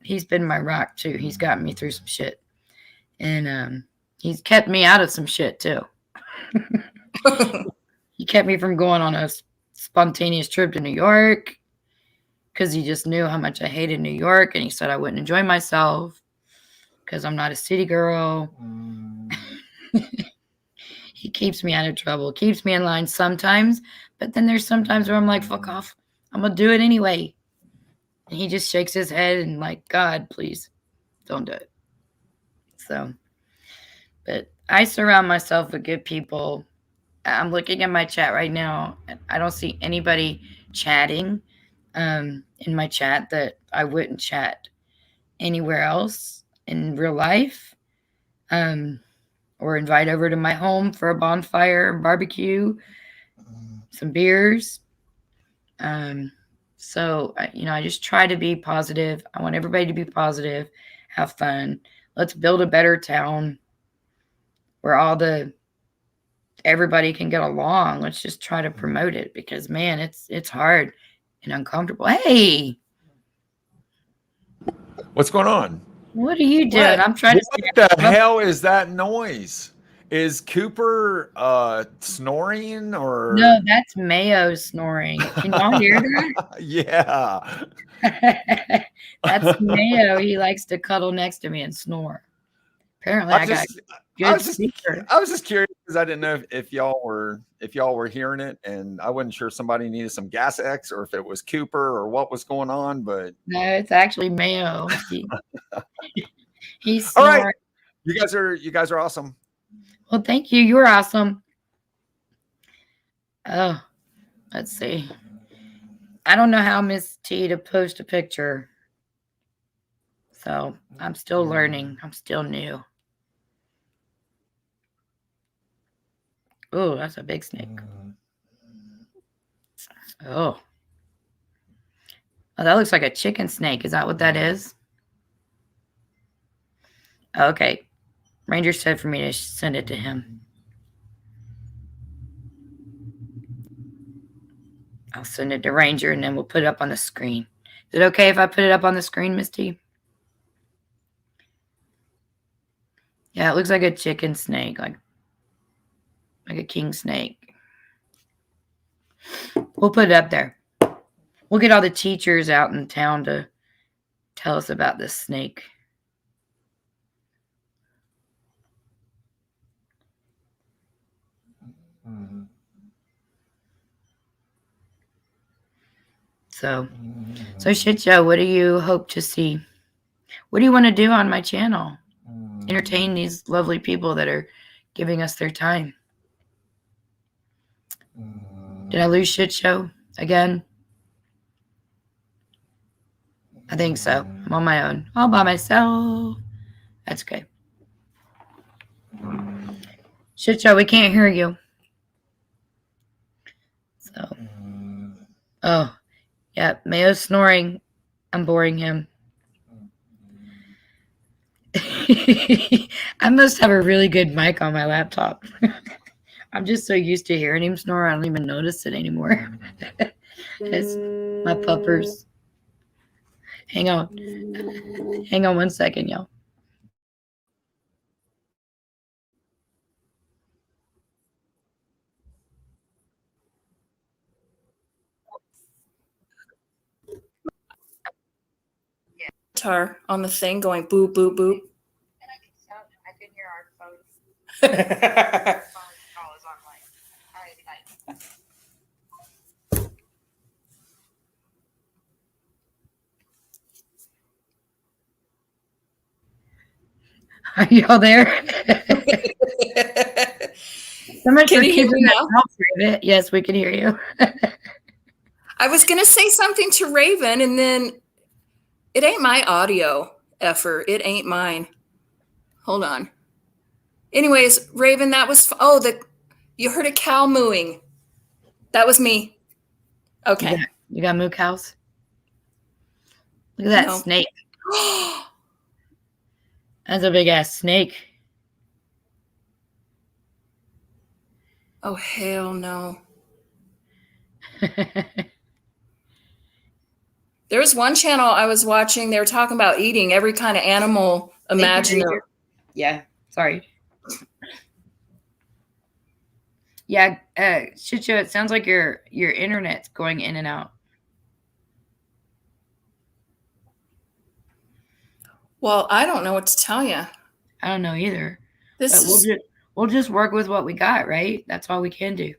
B: he's been my rock too. He's got me through some shit. And he's kept me out of some shit too. He kept me from going on a spontaneous trip to New York because he just knew how much I hated New York, and he said I wouldn't enjoy myself because I'm not a city girl. He keeps me out of trouble, keeps me in line sometimes, but then there's sometimes where I'm like, fuck off, I'm gonna do it anyway. And he just shakes his head and like, God, please don't do it. So, but I surround myself with good people. I'm looking at my chat right now, and I don't see anybody chatting in my chat that I wouldn't chat anywhere else in real life, or invite over to my home for a bonfire, barbecue, some beers. So, I just try to be positive. I want everybody to be positive, have fun. Let's build a better town where everybody can get along. Let's just try to promote it because, man, it's hard and uncomfortable. Hey,
D: What's going on?
B: What are you doing?
C: What?
B: I'm trying to
D: What the hell is that noise? Is Cooper snoring or?
B: No, that's Mayo snoring. Can y'all hear
D: Yeah.
B: that? That's Mayo. He likes to cuddle next to me and snore. Apparently, I got
D: I
B: good
D: was just
B: speaker.
D: I was just curious because I didn't know if y'all were hearing it, and I wasn't sure if somebody needed some gas X or if it was Cooper or what was going on. But
B: No, it's actually Mayo. He's
D: all right,
B: snoring.
D: you guys are awesome.
B: Well, thank you. You're awesome. Oh, let's see. I don't know how Miss T to post a picture. So I'm still learning. I'm still new. Oh, that's a big snake. Oh. Oh, that looks like a chicken snake. Is that what that is? Okay. Ranger said for me to send it to him. I'll send it to Ranger and then we'll put it up on the screen. Is it okay if I put it up on the screen, Miss T? Yeah, it looks like a chicken snake, like a king snake. We'll put it up there. We'll get all the teachers out in town to tell us about this snake. So Shit Show, what do you hope to see? What do you want to do on my channel? Entertain these lovely people that are giving us their time. Did I lose Shit Show again? I think so. I'm on my own. All by myself. That's okay. Shit Show, we can't hear you. So. Oh. Yeah, Mayo's snoring. I'm boring him. I must have a really good mic on my laptop. I'm just so used to hearing him snore, I don't even notice it anymore. It's my puppers. Hang on. Hang on 1 second, y'all.
C: Guitar on the thing going boop, boop, boop.
B: And I can hear our phone. Call is online. All right, good night. Are y'all there?
C: Can you hear me now?
B: Yes, we can hear you.
C: I was going to say something to Raven, and then it ain't my audio effort. It ain't mine. Hold on. Anyways, Raven, that was you heard a cow mooing. That was me. Okay.
B: You got moo cows? Look at that snake. That's a big ass snake.
C: Oh, hell no. There was one channel I was watching. They were talking about eating every kind of animal imaginable.
B: Yeah, sorry. Yeah, Shit Show, it sounds like your internet's going in and out.
C: Well, I don't know what to tell you.
B: I don't know either. We'll just work with what we got, right? That's all we can do.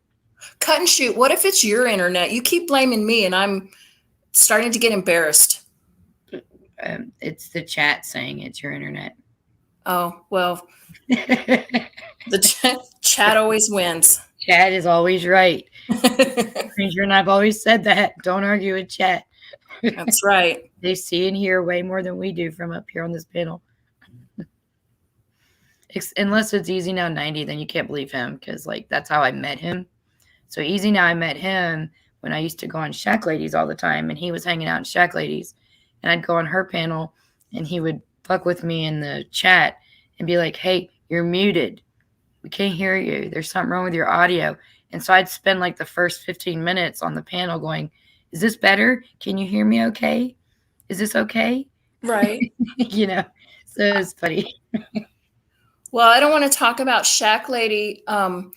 C: Cut and shoot. What if it's your internet? You keep blaming me, and I'm starting to get embarrassed.
B: It's the chat saying it's your internet.
C: Oh, well, the chat always wins.
B: Chat is always right. Ranger and I've always said that. Don't argue with chat.
C: That's right.
B: They see and hear way more than we do from up here on this panel. Unless it's Easy Now 90, then you can't believe him because, like, that's how I met him. So Easy Now, I met him when I used to go on Shack Ladies all the time, and he was hanging out in Shack Ladies, and I'd go on her panel, and he would fuck with me in the chat and be like, "Hey, you're muted. We can't hear you. There's something wrong with your audio." And so I'd spend like the first 15 minutes on the panel going, "Is this better? Can you hear me okay? Is this okay?"
C: Right.
B: you know. So it's funny.
C: Well, I don't want to talk about Shack Lady. And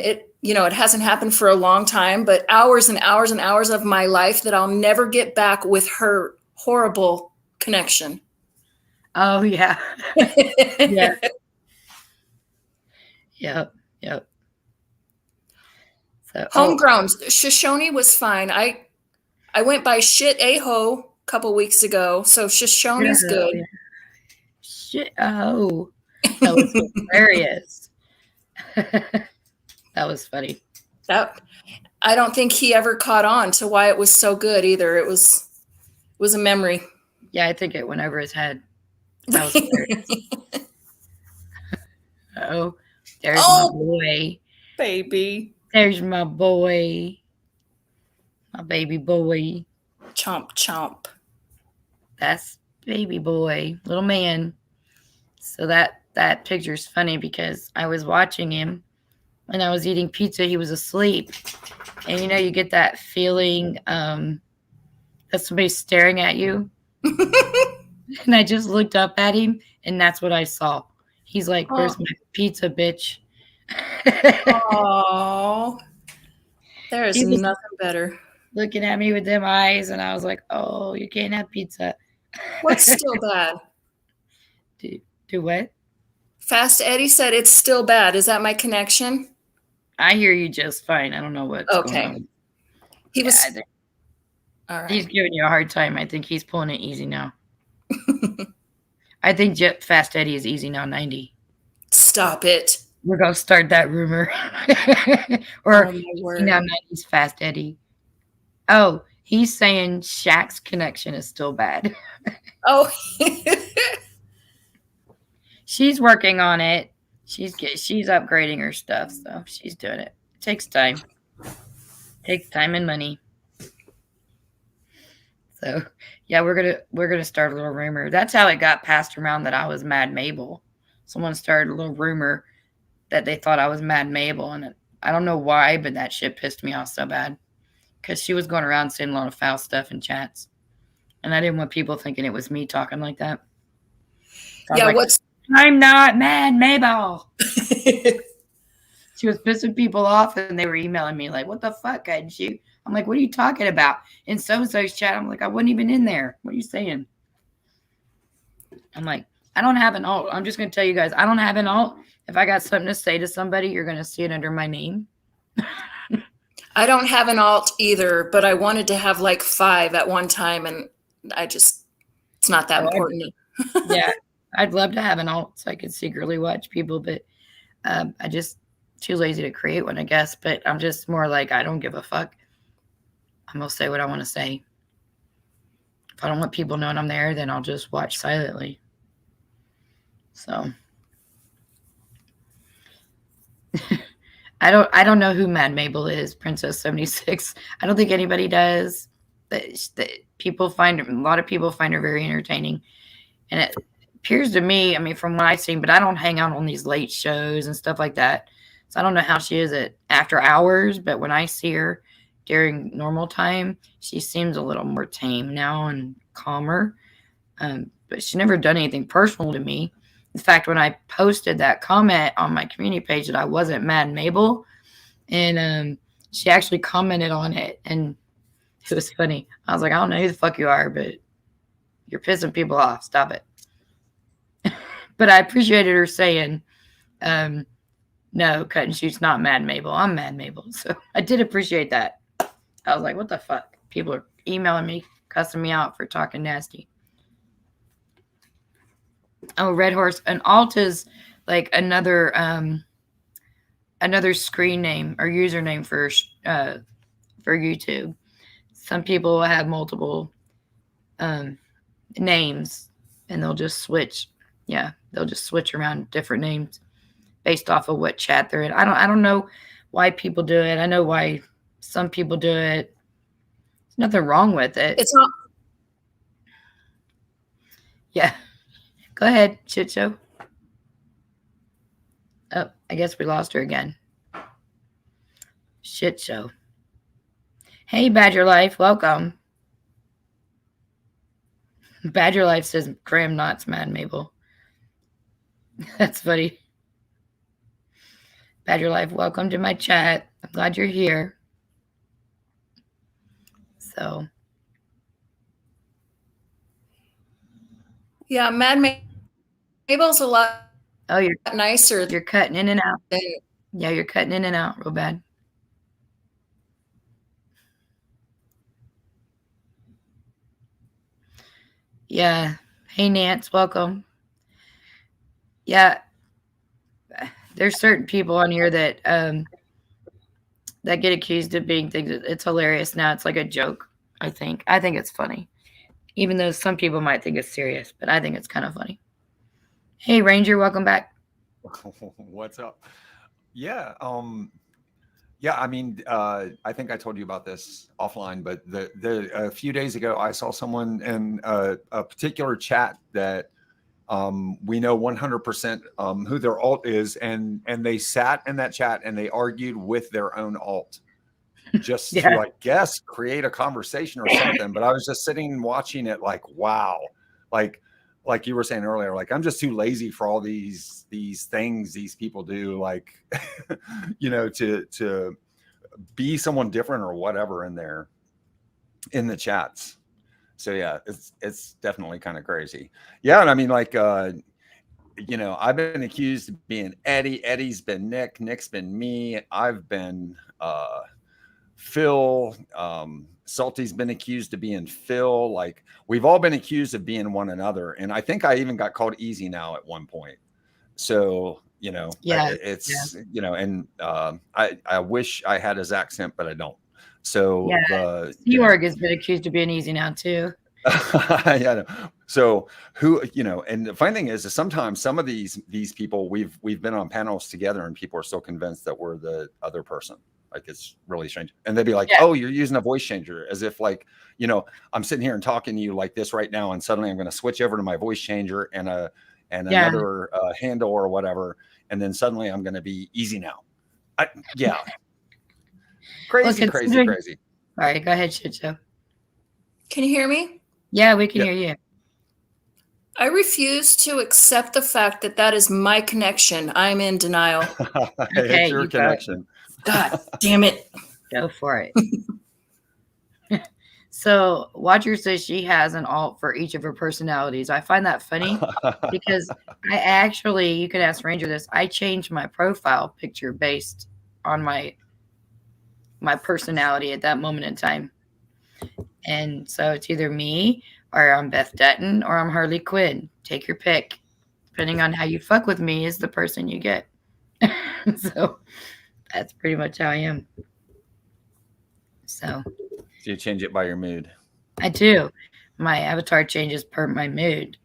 C: it hasn't happened for a long time, but hours and hours and hours of my life that I'll never get back with her horrible connection.
B: Oh yeah. Yeah. Yep. Yep. So
C: Homegrown. Shoshone was fine. I went by shit a-ho a couple weeks ago, so Shoshone's good.
B: yeah. Shit. Oh, that was hilarious. That was funny.
C: That I don't think he ever caught on to why it was so good either. It was a memory.
B: Yeah, I think it went over his head. That was hilarious. Oh, there's my boy.
C: Baby.
B: There's my boy. My baby boy.
C: Chomp, chomp.
B: That's baby boy, little man. So that picture's funny because I was watching him when I was eating pizza. He was asleep, and you get that feeling that somebody's staring at you. And I just looked up at him, and that's what I saw. He's like, "Where's my pizza, bitch?"
C: Oh, there is nothing better.
B: Looking at me with them eyes, and I was like, "Oh, you can't have pizza."
C: What's still bad?
B: Do what?
C: Fast Eddie said it's still bad. Is that my connection?
B: I hear you just fine. I don't know what's going on.
C: He was.
B: All right. He's giving you a hard time. I think he's pulling it easy now. I think Fast Eddie is easy now, 90.
C: Stop it.
B: We're going to start that rumor. Or now 90's Fast Eddie. Oh, he's saying Shaq's connection is still bad.
C: Oh.
B: She's working on it. She's upgrading her stuff, so she's doing it. It takes time. Takes time and money. So yeah, we're gonna start a little rumor. That's how it got passed around that I was Mad Mabel. Someone started a little rumor that they thought I was Mad Mabel, and I don't know why, but that shit pissed me off so bad because she was going around saying a lot of foul stuff in chats, and I didn't want people thinking it was me talking like that. So
C: yeah,
B: I'm not Mad Mabel. She was pissing people off, and they were emailing me like, "What the fuck, hadn't you?" I'm like, "What are you talking about?" In so-and-so's chat, I'm like, "I wasn't even in there. What are you saying?" I'm like, "I don't have an alt. I'm just going to tell you guys, I don't have an alt. If I got something to say to somebody, you're going to see it under my name."
C: I don't have an alt either, but I wanted to have like 5 at one time, and it's not that important.
B: Yeah, I'd love to have an alt so I could secretly watch people, but I just too lazy to create one, I guess. But I'm just more like, I don't give a fuck. I'm going to say what I want to say. If I don't want people knowing I'm there, then I'll just watch silently. So I don't know who Mad Mabel is, Princess 76. I don't think anybody does. A lot of people find her very entertaining. And it appears to me, I mean, from what I've seen, but I don't hang out on these late shows and stuff like that. So I don't know how she is at after hours, but when I see her during normal time, she seems a little more tame now and calmer. But she's never done anything personal to me. In fact, when I posted that comment on my community page that I wasn't Mad Mabel, and she actually commented on it, and it was funny. I was like, "I don't know who the fuck you are, but you're pissing people off. Stop it." But I appreciated her saying, "No, Cut and Shoot's not Mad Mabel. I'm Mad Mabel." So I did appreciate that. I was like, "What the fuck?" People are emailing me, cussing me out for talking nasty. Oh, Red Horse. An alt is like another screen name or username for YouTube. Some people have multiple names, and they'll just switch. Yeah, they'll just switch around different names based off of what chat they're in. I don't know why people do it. I know why some people do it. There's nothing wrong with it.
C: It's not.
B: Yeah. Go ahead, shit show. Oh, I guess we lost her again. Shit show. Hey, Badger Life, welcome. Badger Life says Graham Knott's mad, Mabel. That's funny. Badger Life, welcome to my chat. I'm glad you're here. So.
C: Yeah, Mabel's a lot
B: you're
C: nicer.
B: You're cutting in and out. Yeah, you're cutting in and out real bad. Yeah. Hey, Nance, welcome. Yeah. There's certain people on here that that get accused of being things. It's hilarious now. It's like a joke, I think. I think it's funny. Even though some people might think it's serious, but I think it's kind of funny. Hey, Ranger, welcome back.
D: What's up? Yeah. Yeah, I mean, I think I told you about this offline, but a few days ago, I saw someone in a particular chat that we know 100% who their alt is, and they sat in that chat and they argued with their own alt just to, I guess, create a conversation or something. But I was just sitting and watching it like, wow, like you were saying earlier, like I'm just too lazy for all these things these people do, like to be someone different or whatever in the chats. So yeah, it's definitely kind of crazy. Yeah, and I mean, like I've been accused of being Eddie. Eddie's been Nick. Nick's been me. I've been Phil. Salty's been accused of being Phil. Like we've all been accused of being one another. And I think I even got called Easy Now at one point. So, it's, and I wish I had his accent, but I don't. So
B: Seorg has been accused of being Easy Now too.
D: Yeah. So and the funny thing is sometimes some of these people we've been on panels together and people are still convinced that we're the other person. Like it's really strange. And they'd be like, oh, you're using a voice changer, as if like, I'm sitting here and talking to you like this right now. And suddenly I'm going to switch over to my voice changer and another handle or whatever. And then suddenly I'm going to be Easy Now. Crazy.
B: All right, go ahead, Shit Show.
C: Can you hear me?
B: Yeah, we can hear you.
C: I refuse to accept the fact that is my connection. I'm in denial.
D: It's your connection.
C: God damn it.
B: Go for it. So Watcher says she has an alt for each of her personalities. I find that funny because I actually, you can ask Ranger this, I changed my profile picture based on my personality at that moment in time. And so it's either me or I'm Beth Dutton or I'm Harley Quinn. Take your pick. Depending on how you fuck with me is the person you get. So that's pretty much how I am. So
D: you change it by your mood?
B: I do. My avatar changes per my mood.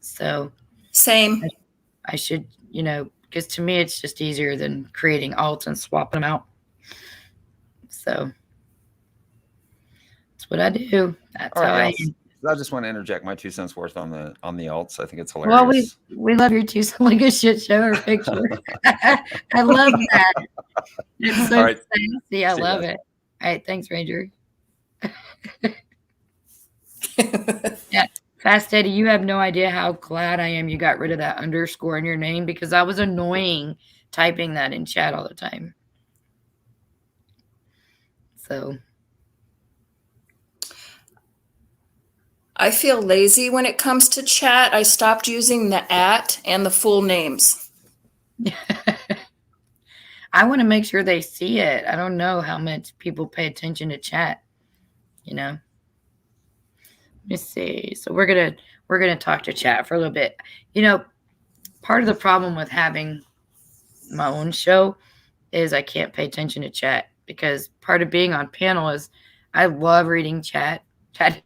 B: So
C: same.
B: I should, because to me it's just easier than creating alts and swapping them out. So that's what I do. That's how I am.
D: I just want to interject my 2 cents worth on the alts. I think it's hilarious.
B: Well, we love your 2 cents like a shit show or picture. I love that. It's so fancy. I love it. All right, thanks, Ranger. Yeah, Fast Eddie, you have no idea how glad I am you got rid of that underscore in your name because I was annoying typing that in chat all the time. So
C: I feel lazy when it comes to chat. I stopped using the @ and the full names.
B: I want to make sure they see it. I don't know how much people pay attention to chat. Let me see. So we're gonna talk to chat for a little bit. Part of the problem with having my own show is I can't pay attention to chat because part of being on panel is I love reading chat. Chat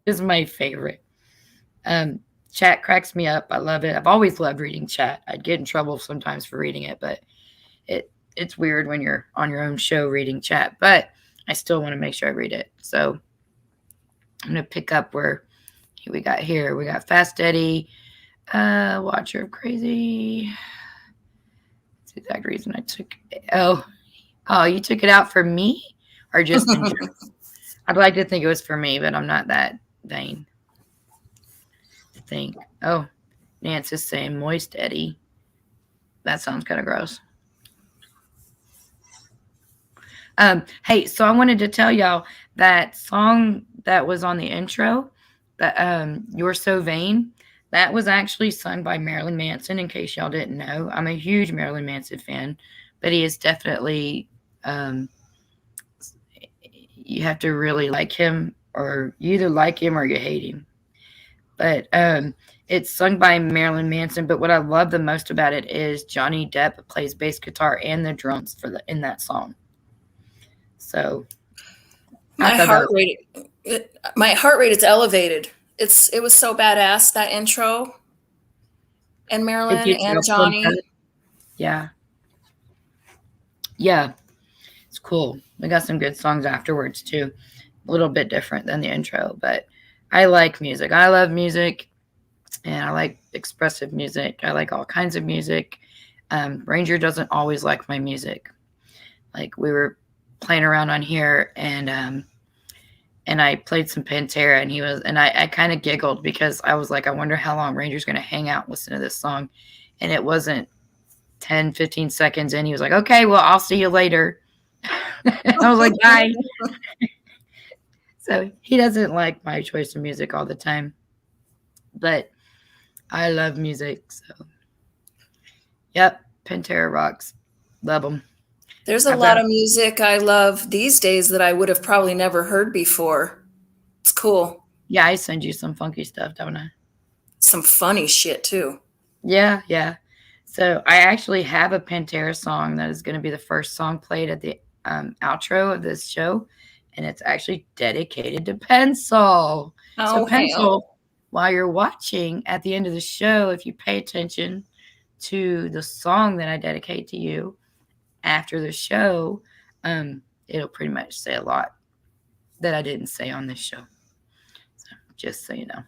B: is my favorite. Chat cracks me up. I love it. I've always loved reading chat. I'd get in trouble sometimes for reading it, but it's weird when you're on your own show reading chat, but I still want to make sure I read it. So I'm going to pick up where we got here. We got Fast Eddie, Watcher of Crazy. That's the exact reason I took it. Oh, you took it out for me or just I'd like to think it was for me, but I'm not that vain. think. Oh, Nance is saying Moist Eddie. That sounds kind of gross. Hey, so I wanted to tell y'all that song that was on the intro, that You're So Vain, that was actually sung by Marilyn Manson, in case y'all didn't know. I'm a huge Marilyn Manson fan, but he is definitely, you have to really like him, or you either like him or you hate him. But it's sung by Marilyn Manson, but what I love the most about it is Johnny Depp plays bass guitar and the drums in that song. So
C: my heart rate is elevated. It was so badass, that intro. And Marilyn and Johnny.
B: Yeah. Yeah. It's cool. We got some good songs afterwards too. A little bit different than the intro, but I like music. I love music, and I like expressive music. I like all kinds of music. Ranger doesn't always like my music. Like, we were playing around on here, and I played some Pantera, and I kind of giggled because I was like, I wonder how long Ranger's going to hang out and listen to this song. And it wasn't 10, 15 seconds. And he was like, okay, well, I'll see you later. I was like, bye. So he doesn't like my choice of music all the time, but I love music. So, yep, Pantera rocks. Love them.
C: There's a lot of music I love these days that I would have probably never heard before. It's cool.
B: Yeah, I send you some funky stuff, don't I?
C: Some funny shit too.
B: Yeah, yeah. So I actually have a Pantera song that is going to be the first song played at the outro of this show, and it's actually dedicated to Pencil. So Pencil, while you're watching at the end of the show, if you pay attention to the song that I dedicate to you after the show, it'll pretty much say a lot that I didn't say on this show. So just so you know.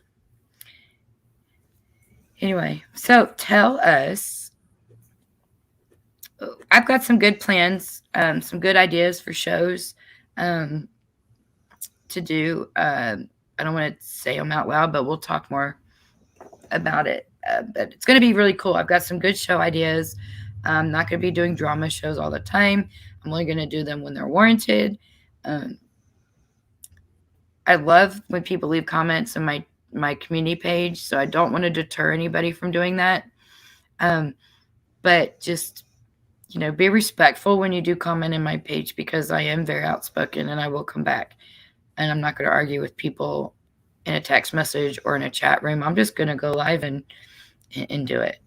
B: Anyway, so tell us. I've got some good plans, some good ideas for shows to do. I don't want to say them out loud, but we'll talk more about it. But it's going to be really cool. I've got some good show ideas. I'm not going to be doing drama shows all the time. I'm only going to do them when they're warranted. I love when people leave comments on my community page, so I don't want to deter anybody from doing that. But just, be respectful when you do comment in my page, because I am very outspoken and I will come back. And I'm not going to argue with people in a text message or in a chat room. I'm just going to go live and do it.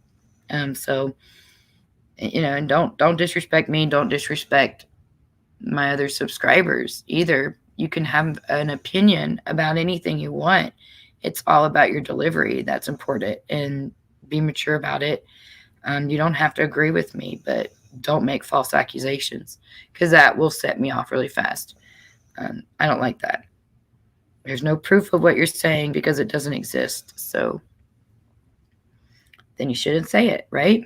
B: So, and don't disrespect me. Don't disrespect my other subscribers either. You can have an opinion about anything you want. It's all about your delivery. That's important, and be mature about it. You don't have to agree with me, but don't make false accusations, because that will set me off really fast. I don't like that. There's no proof of what you're saying because it doesn't exist. So then you shouldn't say it, right?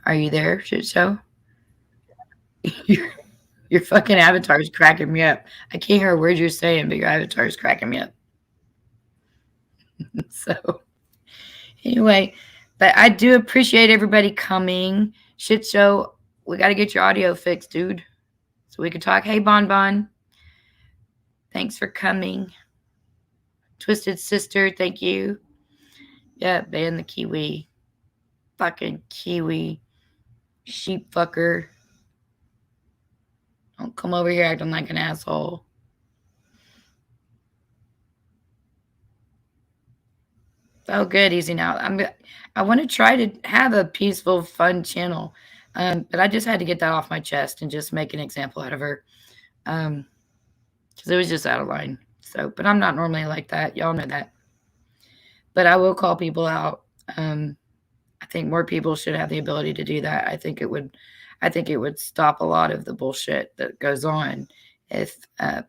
B: Are you there, shit show? Your fucking avatar is cracking me up. I can't hear a word you're saying, but your avatar is cracking me up. So anyway, but I do appreciate everybody coming. Shit show, we got to get your audio fixed, dude, so we can talk. Hey, Bon Bon. Thanks for coming. Twisted Sister, thank you. Yeah, ban the Kiwi. Fucking Kiwi. Sheep fucker. Don't come over here acting like an asshole. Oh, good. Easy now. I want to try to have a peaceful, fun channel. But I just had to get that off my chest and just make an example out of her. Because it was just out of line. So, but I'm not normally like that. Y'all know that. But I will call people out. I think more people should have the ability to do that. I think it would stop a lot of the bullshit that goes on if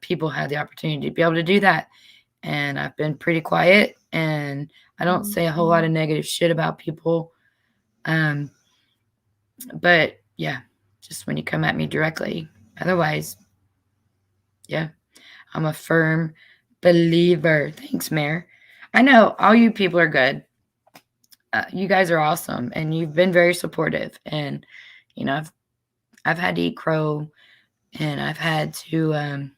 B: people had the opportunity to be able to do that. And I've been pretty quiet, and I don't say a whole lot of negative shit about people. But yeah, just when you come at me directly. Otherwise, yeah, I'm a firm believer. Thanks, Mayor. I know all you people are good. You guys are awesome, and you've been very supportive. And you know, I've had to eat crow, and I've had to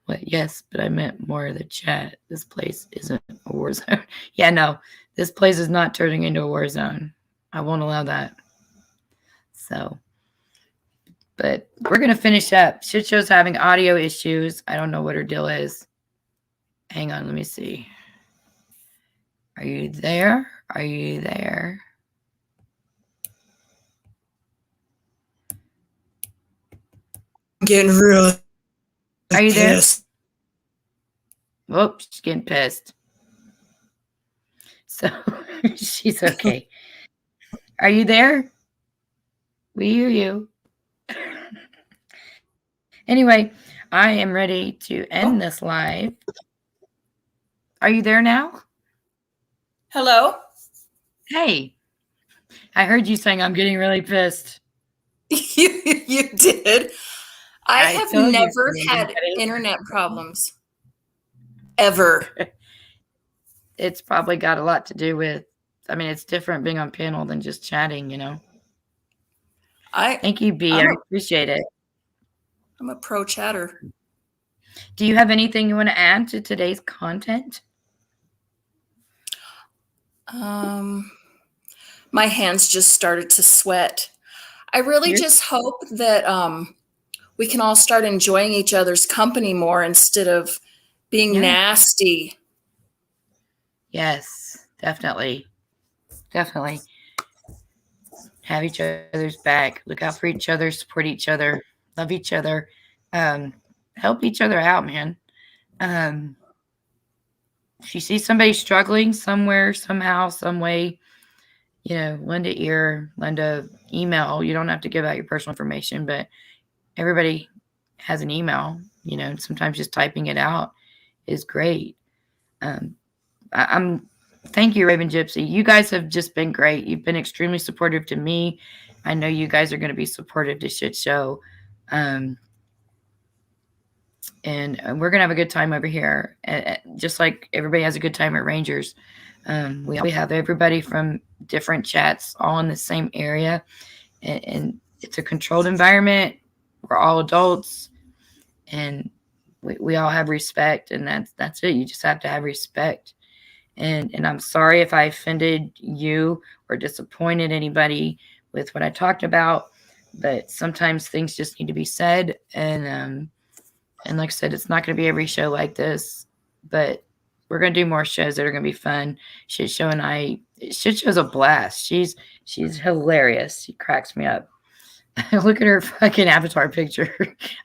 B: what? Yes, but I meant more of the chat. This place isn't a war zone. Yeah, no, this place is not turning into a war zone. I won't allow that. So, but we're gonna finish up. Shit show's having audio issues. I don't know what her deal is. Hang on, let me see. Are you there? Are you there?
C: I'm getting really
B: Are you there?
C: pissed.
B: Whoop, she's getting pissed. So she's okay. Are you there? We hear you. Anyway, I am ready to end this live. Are you there now?
C: Hello?
B: Hey, I heard you saying I'm getting really pissed.
C: You did. I have
B: told you
C: never
B: so,
C: had
B: everybody.
C: internet problems. Ever.
B: It's probably got a lot to do with, I mean, it's different being on panel than just chatting, you know. Thank you, B. I appreciate it.
C: I'm a pro chatter.
B: Do you have anything you want to add to today's content?
C: My hands just started to sweat. I really just hope that we can all start enjoying each other's company more instead of being nasty.
B: Yes, definitely. Definitely. Have each other's back. Look out for each other. Support each other. Love each other. Help each other out, man. If you see somebody struggling somewhere, somehow, some way, you know, lend an ear, lend a email. You don't have to give out your personal information, but everybody has an email, you know, and sometimes just typing it out is great. Thank you, Raven Gypsy. You guys have just been great. You've been extremely supportive to me. I know you guys are going to be supportive to Shit Show. And we're going to have a good time over here. Just like everybody has a good time at Rangers. We have everybody from different chats all in the same area. And it's a controlled environment. We're all adults. And we all have respect. And that's it. You just have to have respect. And I'm sorry if I offended you or disappointed anybody with what I talked about, but sometimes things just need to be said. And like I said, it's not going to be every show like this, but we're going to do more shows that are going to be fun. Shit Show's a blast. She's hilarious. She cracks me up. Look at her fucking avatar picture.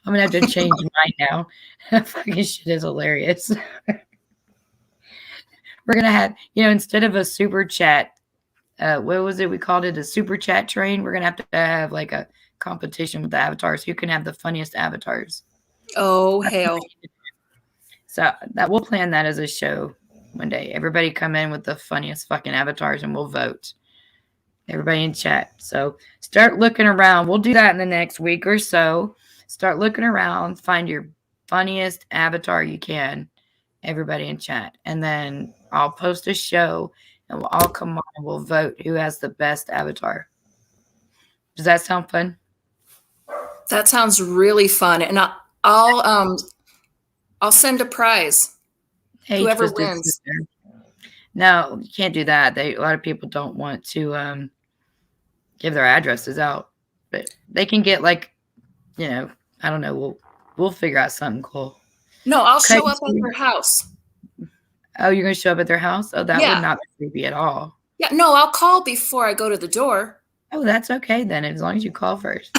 B: I'm going to have to change mine now. Fucking shit is hilarious. We're going to have, you know, instead of a super chat, what was it? We called it a super chat train. We're going to have like a competition with the avatars. Who can have the funniest avatars?
C: Oh, hell.
B: So we'll plan that as a show one day. Everybody come in with the funniest fucking avatars and we'll vote. Everybody in chat. So start looking around. We'll do that in the next week or so. Start looking around. Find your funniest avatar you can. Everybody in chat. And then I'll post a show and we'll all come on and we'll vote who has the best avatar. Does that sound fun?
C: That sounds really fun. And I'll send a prize.
B: Hey,
C: whoever
B: Twisted
C: wins.
B: Sister. No, you can't do that. A lot of people don't want to give their addresses out, but they can get like, you know, I don't know. We'll figure out something cool.
C: No, I'll show up at their house.
B: Oh, you're going to show up at their house? Oh, that would not be creepy at all.
C: Yeah, no, I'll call before I go to the door.
B: Oh, that's okay then, as long as you call first.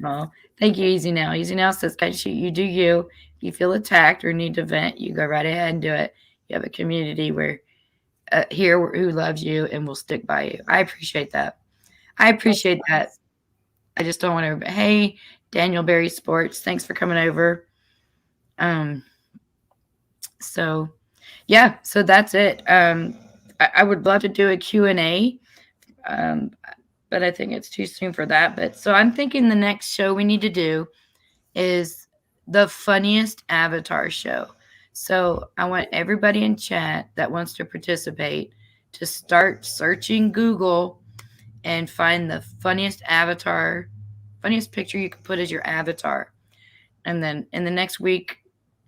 B: Oh, thank you, Easy Now. Easy Now says, guys, you do you. If you feel attacked or need to vent, you go right ahead and do it. You have a community where who loves you and will stick by you. I appreciate that. I just don't want to. Hey, Daniel Berry Sports, thanks for coming over. So that's it. I would love to do a Q&A. but I think it's too soon for that. But so I'm thinking the next show we need to do is the funniest Avatar show. So I want everybody in chat that wants to participate to start searching Google and find the funniest picture you can put as your avatar. And then in the next week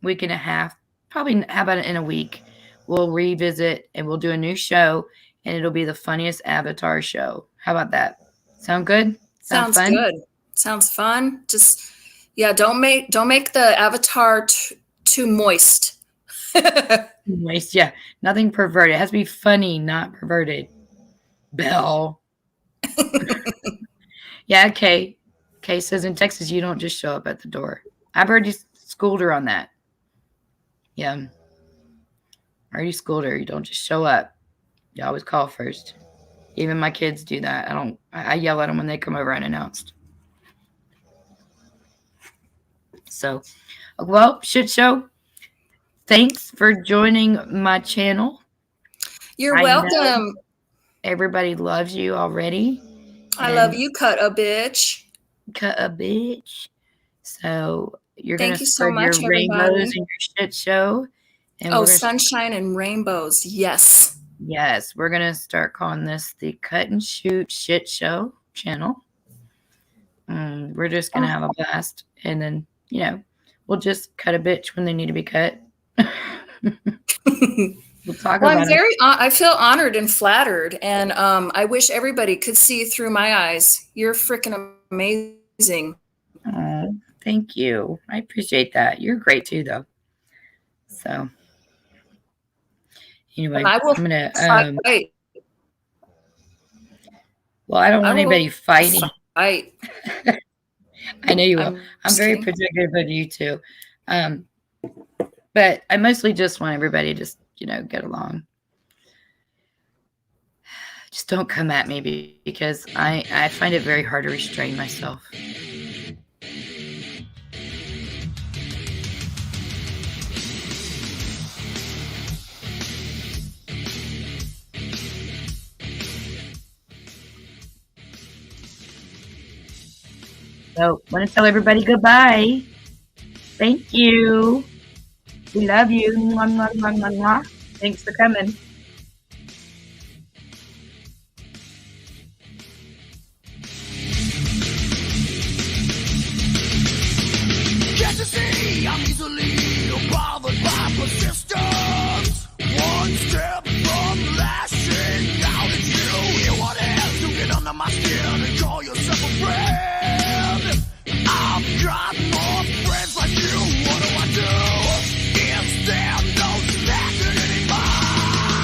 B: and a half, probably how about in a week, we'll revisit and we'll do a new show, and it'll be the funniest Avatar show. How about that? Sound good?
C: Sounds fun? Good. Sounds fun. Just don't make the avatar too moist.
B: Moist, yeah. Nothing perverted. It has to be funny, not perverted. Belle. Yeah, Kay. Kay says in Texas you don't just show up at the door. I've already schooled her on that. Yeah. I already schooled her. You don't just show up. You always call first. Even my kids do that. I yell at them when they come over unannounced. So, well, shit show. Thanks for joining my channel.
C: You're welcome.
B: Everybody loves you already.
C: I love you, cut a bitch.
B: Cut a bitch. So you're going to
C: spread
B: your rainbows in your shit show.
C: And sunshine and rainbows. Yes.
B: Yes. We're going to start calling this the Cut and Shoot Shit Show channel. We're just going to have a blast. And then, we'll just cut a bitch when they need to be cut. We'll talk about it.
C: I feel honored and flattered. And I wish everybody could see through my eyes. You're freaking amazing.
B: Oh, thank you. I appreciate that. You're great too, though. So, anyway, I'm gonna.
C: Fight.
B: Well, I don't want anybody fighting.
C: Fight.
B: I know you will. I'm very protective of you too. But I mostly just want everybody to just, get along. Just don't come at me because I find it very hard to restrain myself. So, want to tell everybody goodbye. Thank you. We love you. Mwah, mwah, mwah, mwah, mwah. Thanks for coming.
A: Can't you see I'm easily bothered by persistence? One step from lashing out at you. Hear what else to get under my skin and call yourself a friend. I've got more friends like you. What do? Is there no laughing anymore?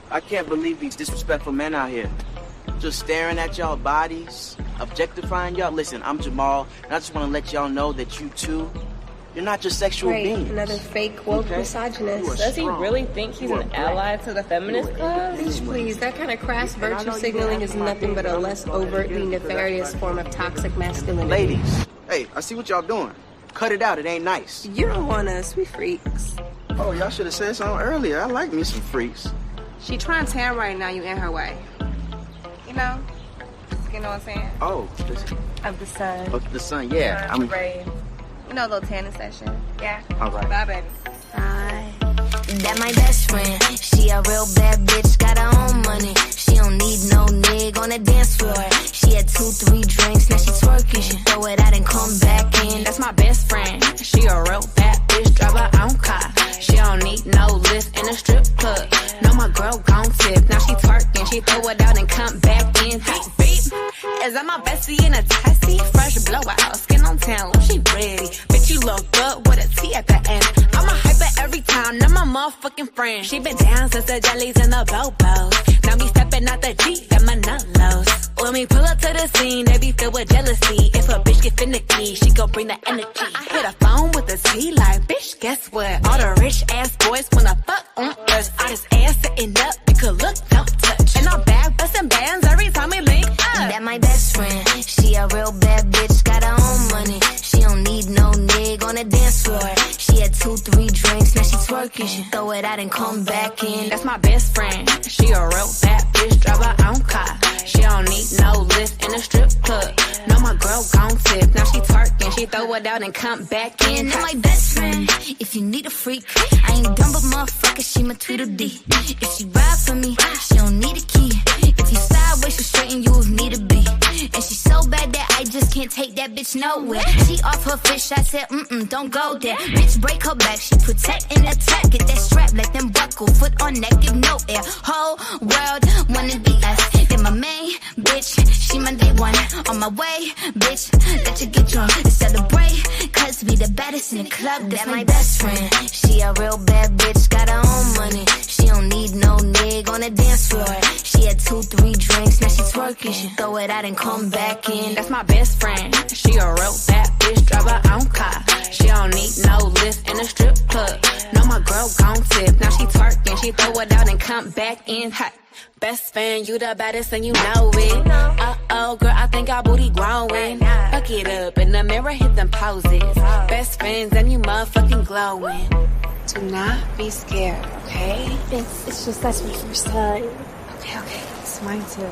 E: I can't believe these disrespectful men out here. Just staring at y'all bodies, objectifying y'all. Listen, I'm Jamal, and I just want to let y'all know that you too, you're not just sexual beings.
F: Another fake woke misogynist.
G: Does he really think he's an ally to the feminist club?
F: Please, that kind of crass virtue signaling is nothing but a less overtly nefarious form of toxic masculinity.
E: Ladies, hey, I see what y'all doing. Cut it out, it ain't nice.
F: You don't want us, we freaks.
E: Oh, y'all should have said something earlier. I like me some freaks.
F: She trying to tan right now, you in her way. You know? You know what I'm saying?
E: Oh,
F: Of the sun.
E: of the sun, yeah. I'm
F: Brave. You know, a little tanning session. Yeah.
E: all right.
F: Bye, baby.
A: Bye. That my best friend. She a real bad bitch, got her own money. She don't need no nigga on the dance floor. She had 2-3 drinks, now she twerking. She throw it out and come back in.
G: That's my best friend. She a real bad bitch, drive her own car. She don't need no lift in a strip club. No, my girl gon' tip. Now she twerking, she throw it out and come back in. Beep, beep. Is that my bestie in a tessie? Fresh blowout, skin on town, she ready. Bitch, you look good with a T at the end. I'm a hyper every time, now my motherfucking friend. She been down since the jellies and the bobos. Now me stepping out the Jeep and my nullos. When we pull up to the scene, they be filled with jealousy. If a bitch get finicky, she gon' bring the energy. I hit a phone with a T like, bitch, guess what? All the rich ass boys wanna fuck on us. I just ass sitting up, you could look, don't touch. And I'm back busting bands every time we link up.
A: That my best friend. She a real bad bitch, got her own money. She don't need no nigga on the dance floor. She had 2-3 drinks, now she twerking. She throw it out and come back in.
G: That's my best friend. She a real bad bitch, drive her own car. She don't need no lift in a strip club. No, my girl gon' tip. Now she twerking, she throw it out and come back in.
A: That my best friend. If you need a freak, I ain't dumb but motherfucker, she my Tweedledee. If she ride for me, she don't need a key. If you sideways, she straighten you if need to be. And she so bad that I just can't take that bitch nowhere. She off her fish, I said, don't go there. Bitch, break her back, she protect and attack. Get that strap, let them buckle, foot on neck, give no air. Whole world wanna be us. Then my main bitch, she my day one. On my way, bitch, let you get drunk and celebrate. Cause we the baddest in the club, that's my best friend. She a real bad bitch, got her own money. She don't need no nigga on the dance floor. She had 2-3 drinks, now she twerking. She throw it out and come back in.
G: That's my best friend. She a real bad bitch, drive her own car. She don't need no lift in a strip club. No, my girl gon' tip. Now she twerking, she throw it out and come back in. Hot. Best friend, you the baddest and you know it. Uh-oh, girl, I think our booty growing. Fuck it up in the mirror, hit them poses. Best friends and you motherfucking glowing.
F: Do not be scared, okay?
H: It's just that's my first time.
F: Okay. It's mine too.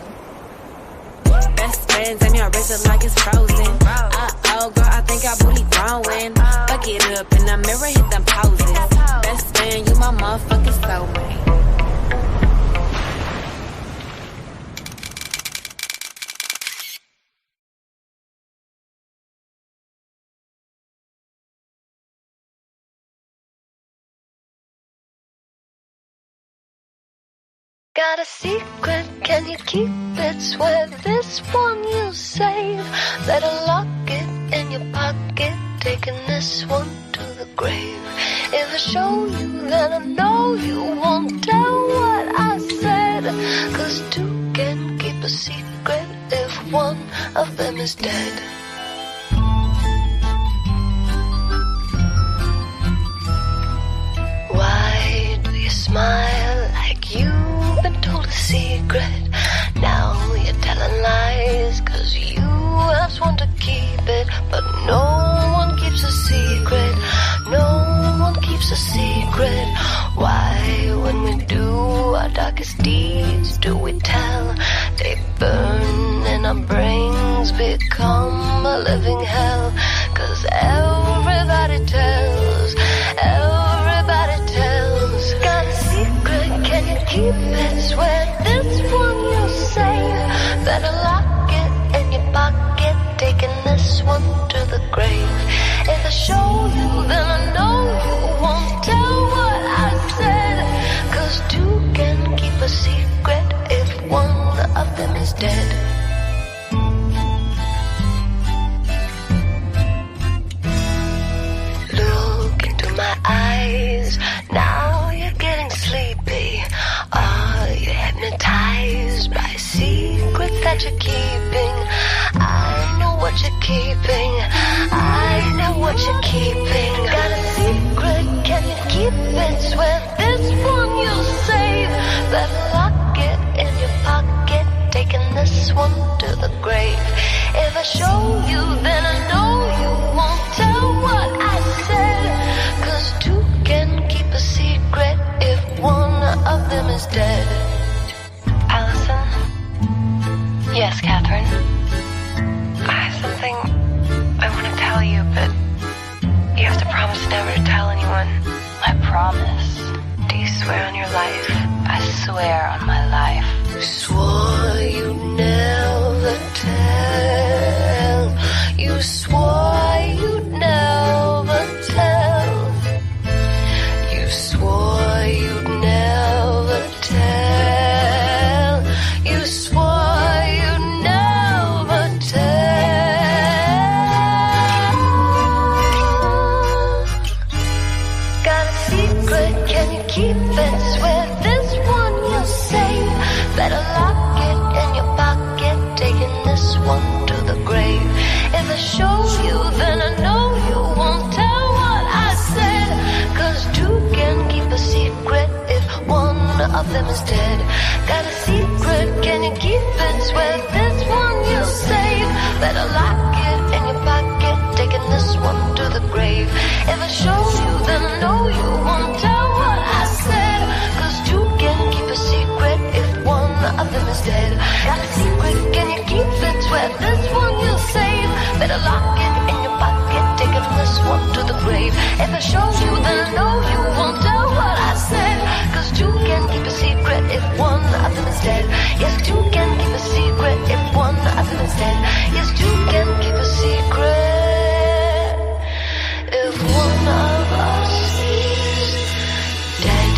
G: Best friends and your wrist is like it's frozen. Uh-oh, girl, I think our booty growing. Fuck it up in the mirror, hit them poses. Best friend, you my motherfucking soulmate.
I: Got a secret, can you keep it? Swear this one you'll save. Better lock it in your pocket, taking this one to the grave. If I show you, then I know you won't tell what I said. Cause two can keep a secret if one of them is dead. Why do you smile like you've been told a secret? Now you're telling lies cause you have sworn to keep it. But no one keeps a secret. No one keeps a secret. Why when we do our darkest deeds do we tell? They burn and our brains become a living hell. Cause everybody tells. Everybody tells. Got a secret, can you keep it? Swear this one you'll save. Better lock it in your pocket, taking this one to the grave. If I show you, then I know you won't tell what I said. Cause two can keep a secret if one of them is dead. keeping. I know what you're keeping. Got a secret, can you keep it? Swear this one you'll save. Better lock it in your pocket, taking this one to the grave. If I show you, then I know you won't tell what I said. 'Cause two can keep a secret if one of them is dead.
J: Allison?
I: Yes, Catherine?
J: I have something I want to tell you, but you have to promise never to tell anyone.
I: I promise.
J: Do you swear on your life?
I: I swear on my life. Swore you'd never tell. You swore you'd never tell. You swore you'd never tell. You swore you'd never tell. Got a secret, can you keep it? Swear this one you'll save. Better lock it in your pocket, taking this one to the grave. If I show you, then I know you won't tell what I said. 'Cause two can keep a secret if one of them is dead. Got a secret, can you keep it? Swear this one you'll save. Better lock it in your pocket, taking this one to the grave. If I show you, then I know you won't tell what I said. 'Cause two can keep a secret if one of them is dead. Got a secret, can you keep it? Swear this one you'll save. Better lock it in your pocket, taking this one to the grave. If I show you, then I know you won't tell what I said. 'Cause two can keep a secret if one of them is dead. Yes, two can keep a secret if one of them is dead. Yes, two can keep a secret if one of us is dead.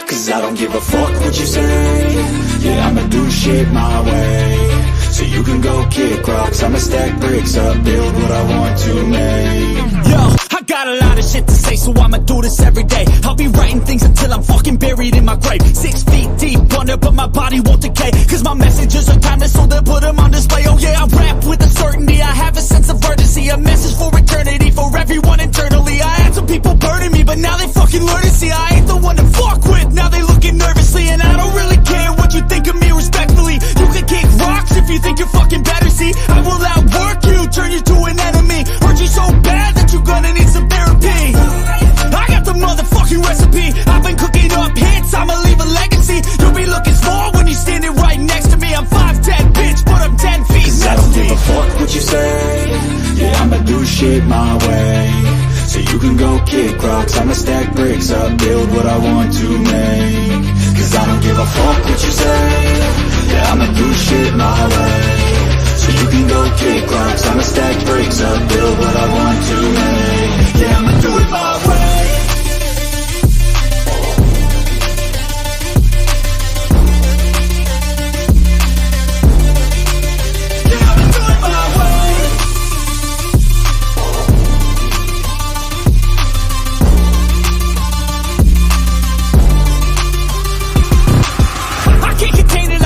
K: Cause I don't give a fuck what you say. Yeah, I'ma do shit my way. So you can go kick rocks, I'ma stack bricks up, build what I want to make.
L: Yo, I got a lot of shit to say, so I'ma do this every day. I'll be writing things until I'm fucking buried in my grave. 6 feet deep under, but my body won't decay. Cause my messages are timeless, so they'll put them on display. Oh yeah, I rap with a certainty, I have a sense of urgency. A message for eternity, for everyone internally. I had some people burning me, but now they fucking learn to see I ain't the one to fuck with. Now they looking nervously, and I don't really care what you think of me respectfully. You can kick rocks if you think you're fucking better, see. I will outwork you, turn you to an enemy. Hurt you so bad that you're gonna need some therapy. I got the motherfucking recipe. I've been cooking up hits, I'ma leave a legacy. You'll be looking small when you're standing right next to me. I'm 5'10", bitch, but I'm 10 feet
K: Cause I don't give a fuck what you say. Yeah, I'ma do shit my way. So you can go kick rocks, I'ma stack bricks up, build what I want to make. Cause I don't give a fuck what you say. Yeah, I'ma do shit my way. So you can go kick rocks, I'ma stack bricks up, build what I want to make. Yeah, I'ma do it my way.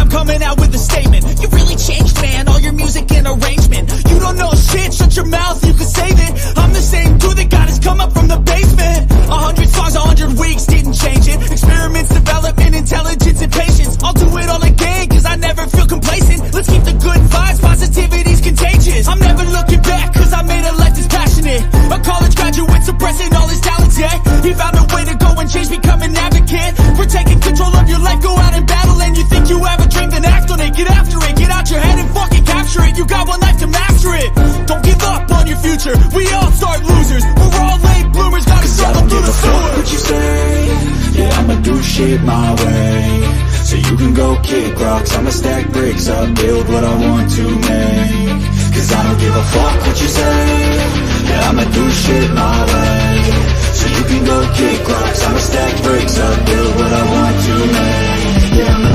L: Coming out with a statement. You really changed, man, all your music and arrangement. You don't know shit, shut your mouth, you can save it. I'm the same dude that got his come up from the basement. 100 songs, 100 weeks, didn't change it. Experiments, development, intelligence, and patience. I'll do it all again, cause I never feel complacent. Let's keep the good vibes, positivity's contagious. I'm never looking back, cause I made a life that's passionate. A college graduate suppressing all his talents, yeah. He found a way to go and change, become an advocate. For taking control of your life, go out and battle. And you think you have a dream, then act on it. Get after it, get out your head and fucking capture it. You got one life to master it. Don't give up on your future, we all start losers. We're all late bloomers, gotta sell them through the sewer.
K: What you say? Yeah, I'ma do shit my way. So you can go kick rocks, I'ma stack bricks up, build what I want to make. Cause I don't give a fuck what you say. Yeah, I'ma do shit my way. So you can go kick rocks, I'ma stack bricks up, build what I want to make. Yeah, I'ma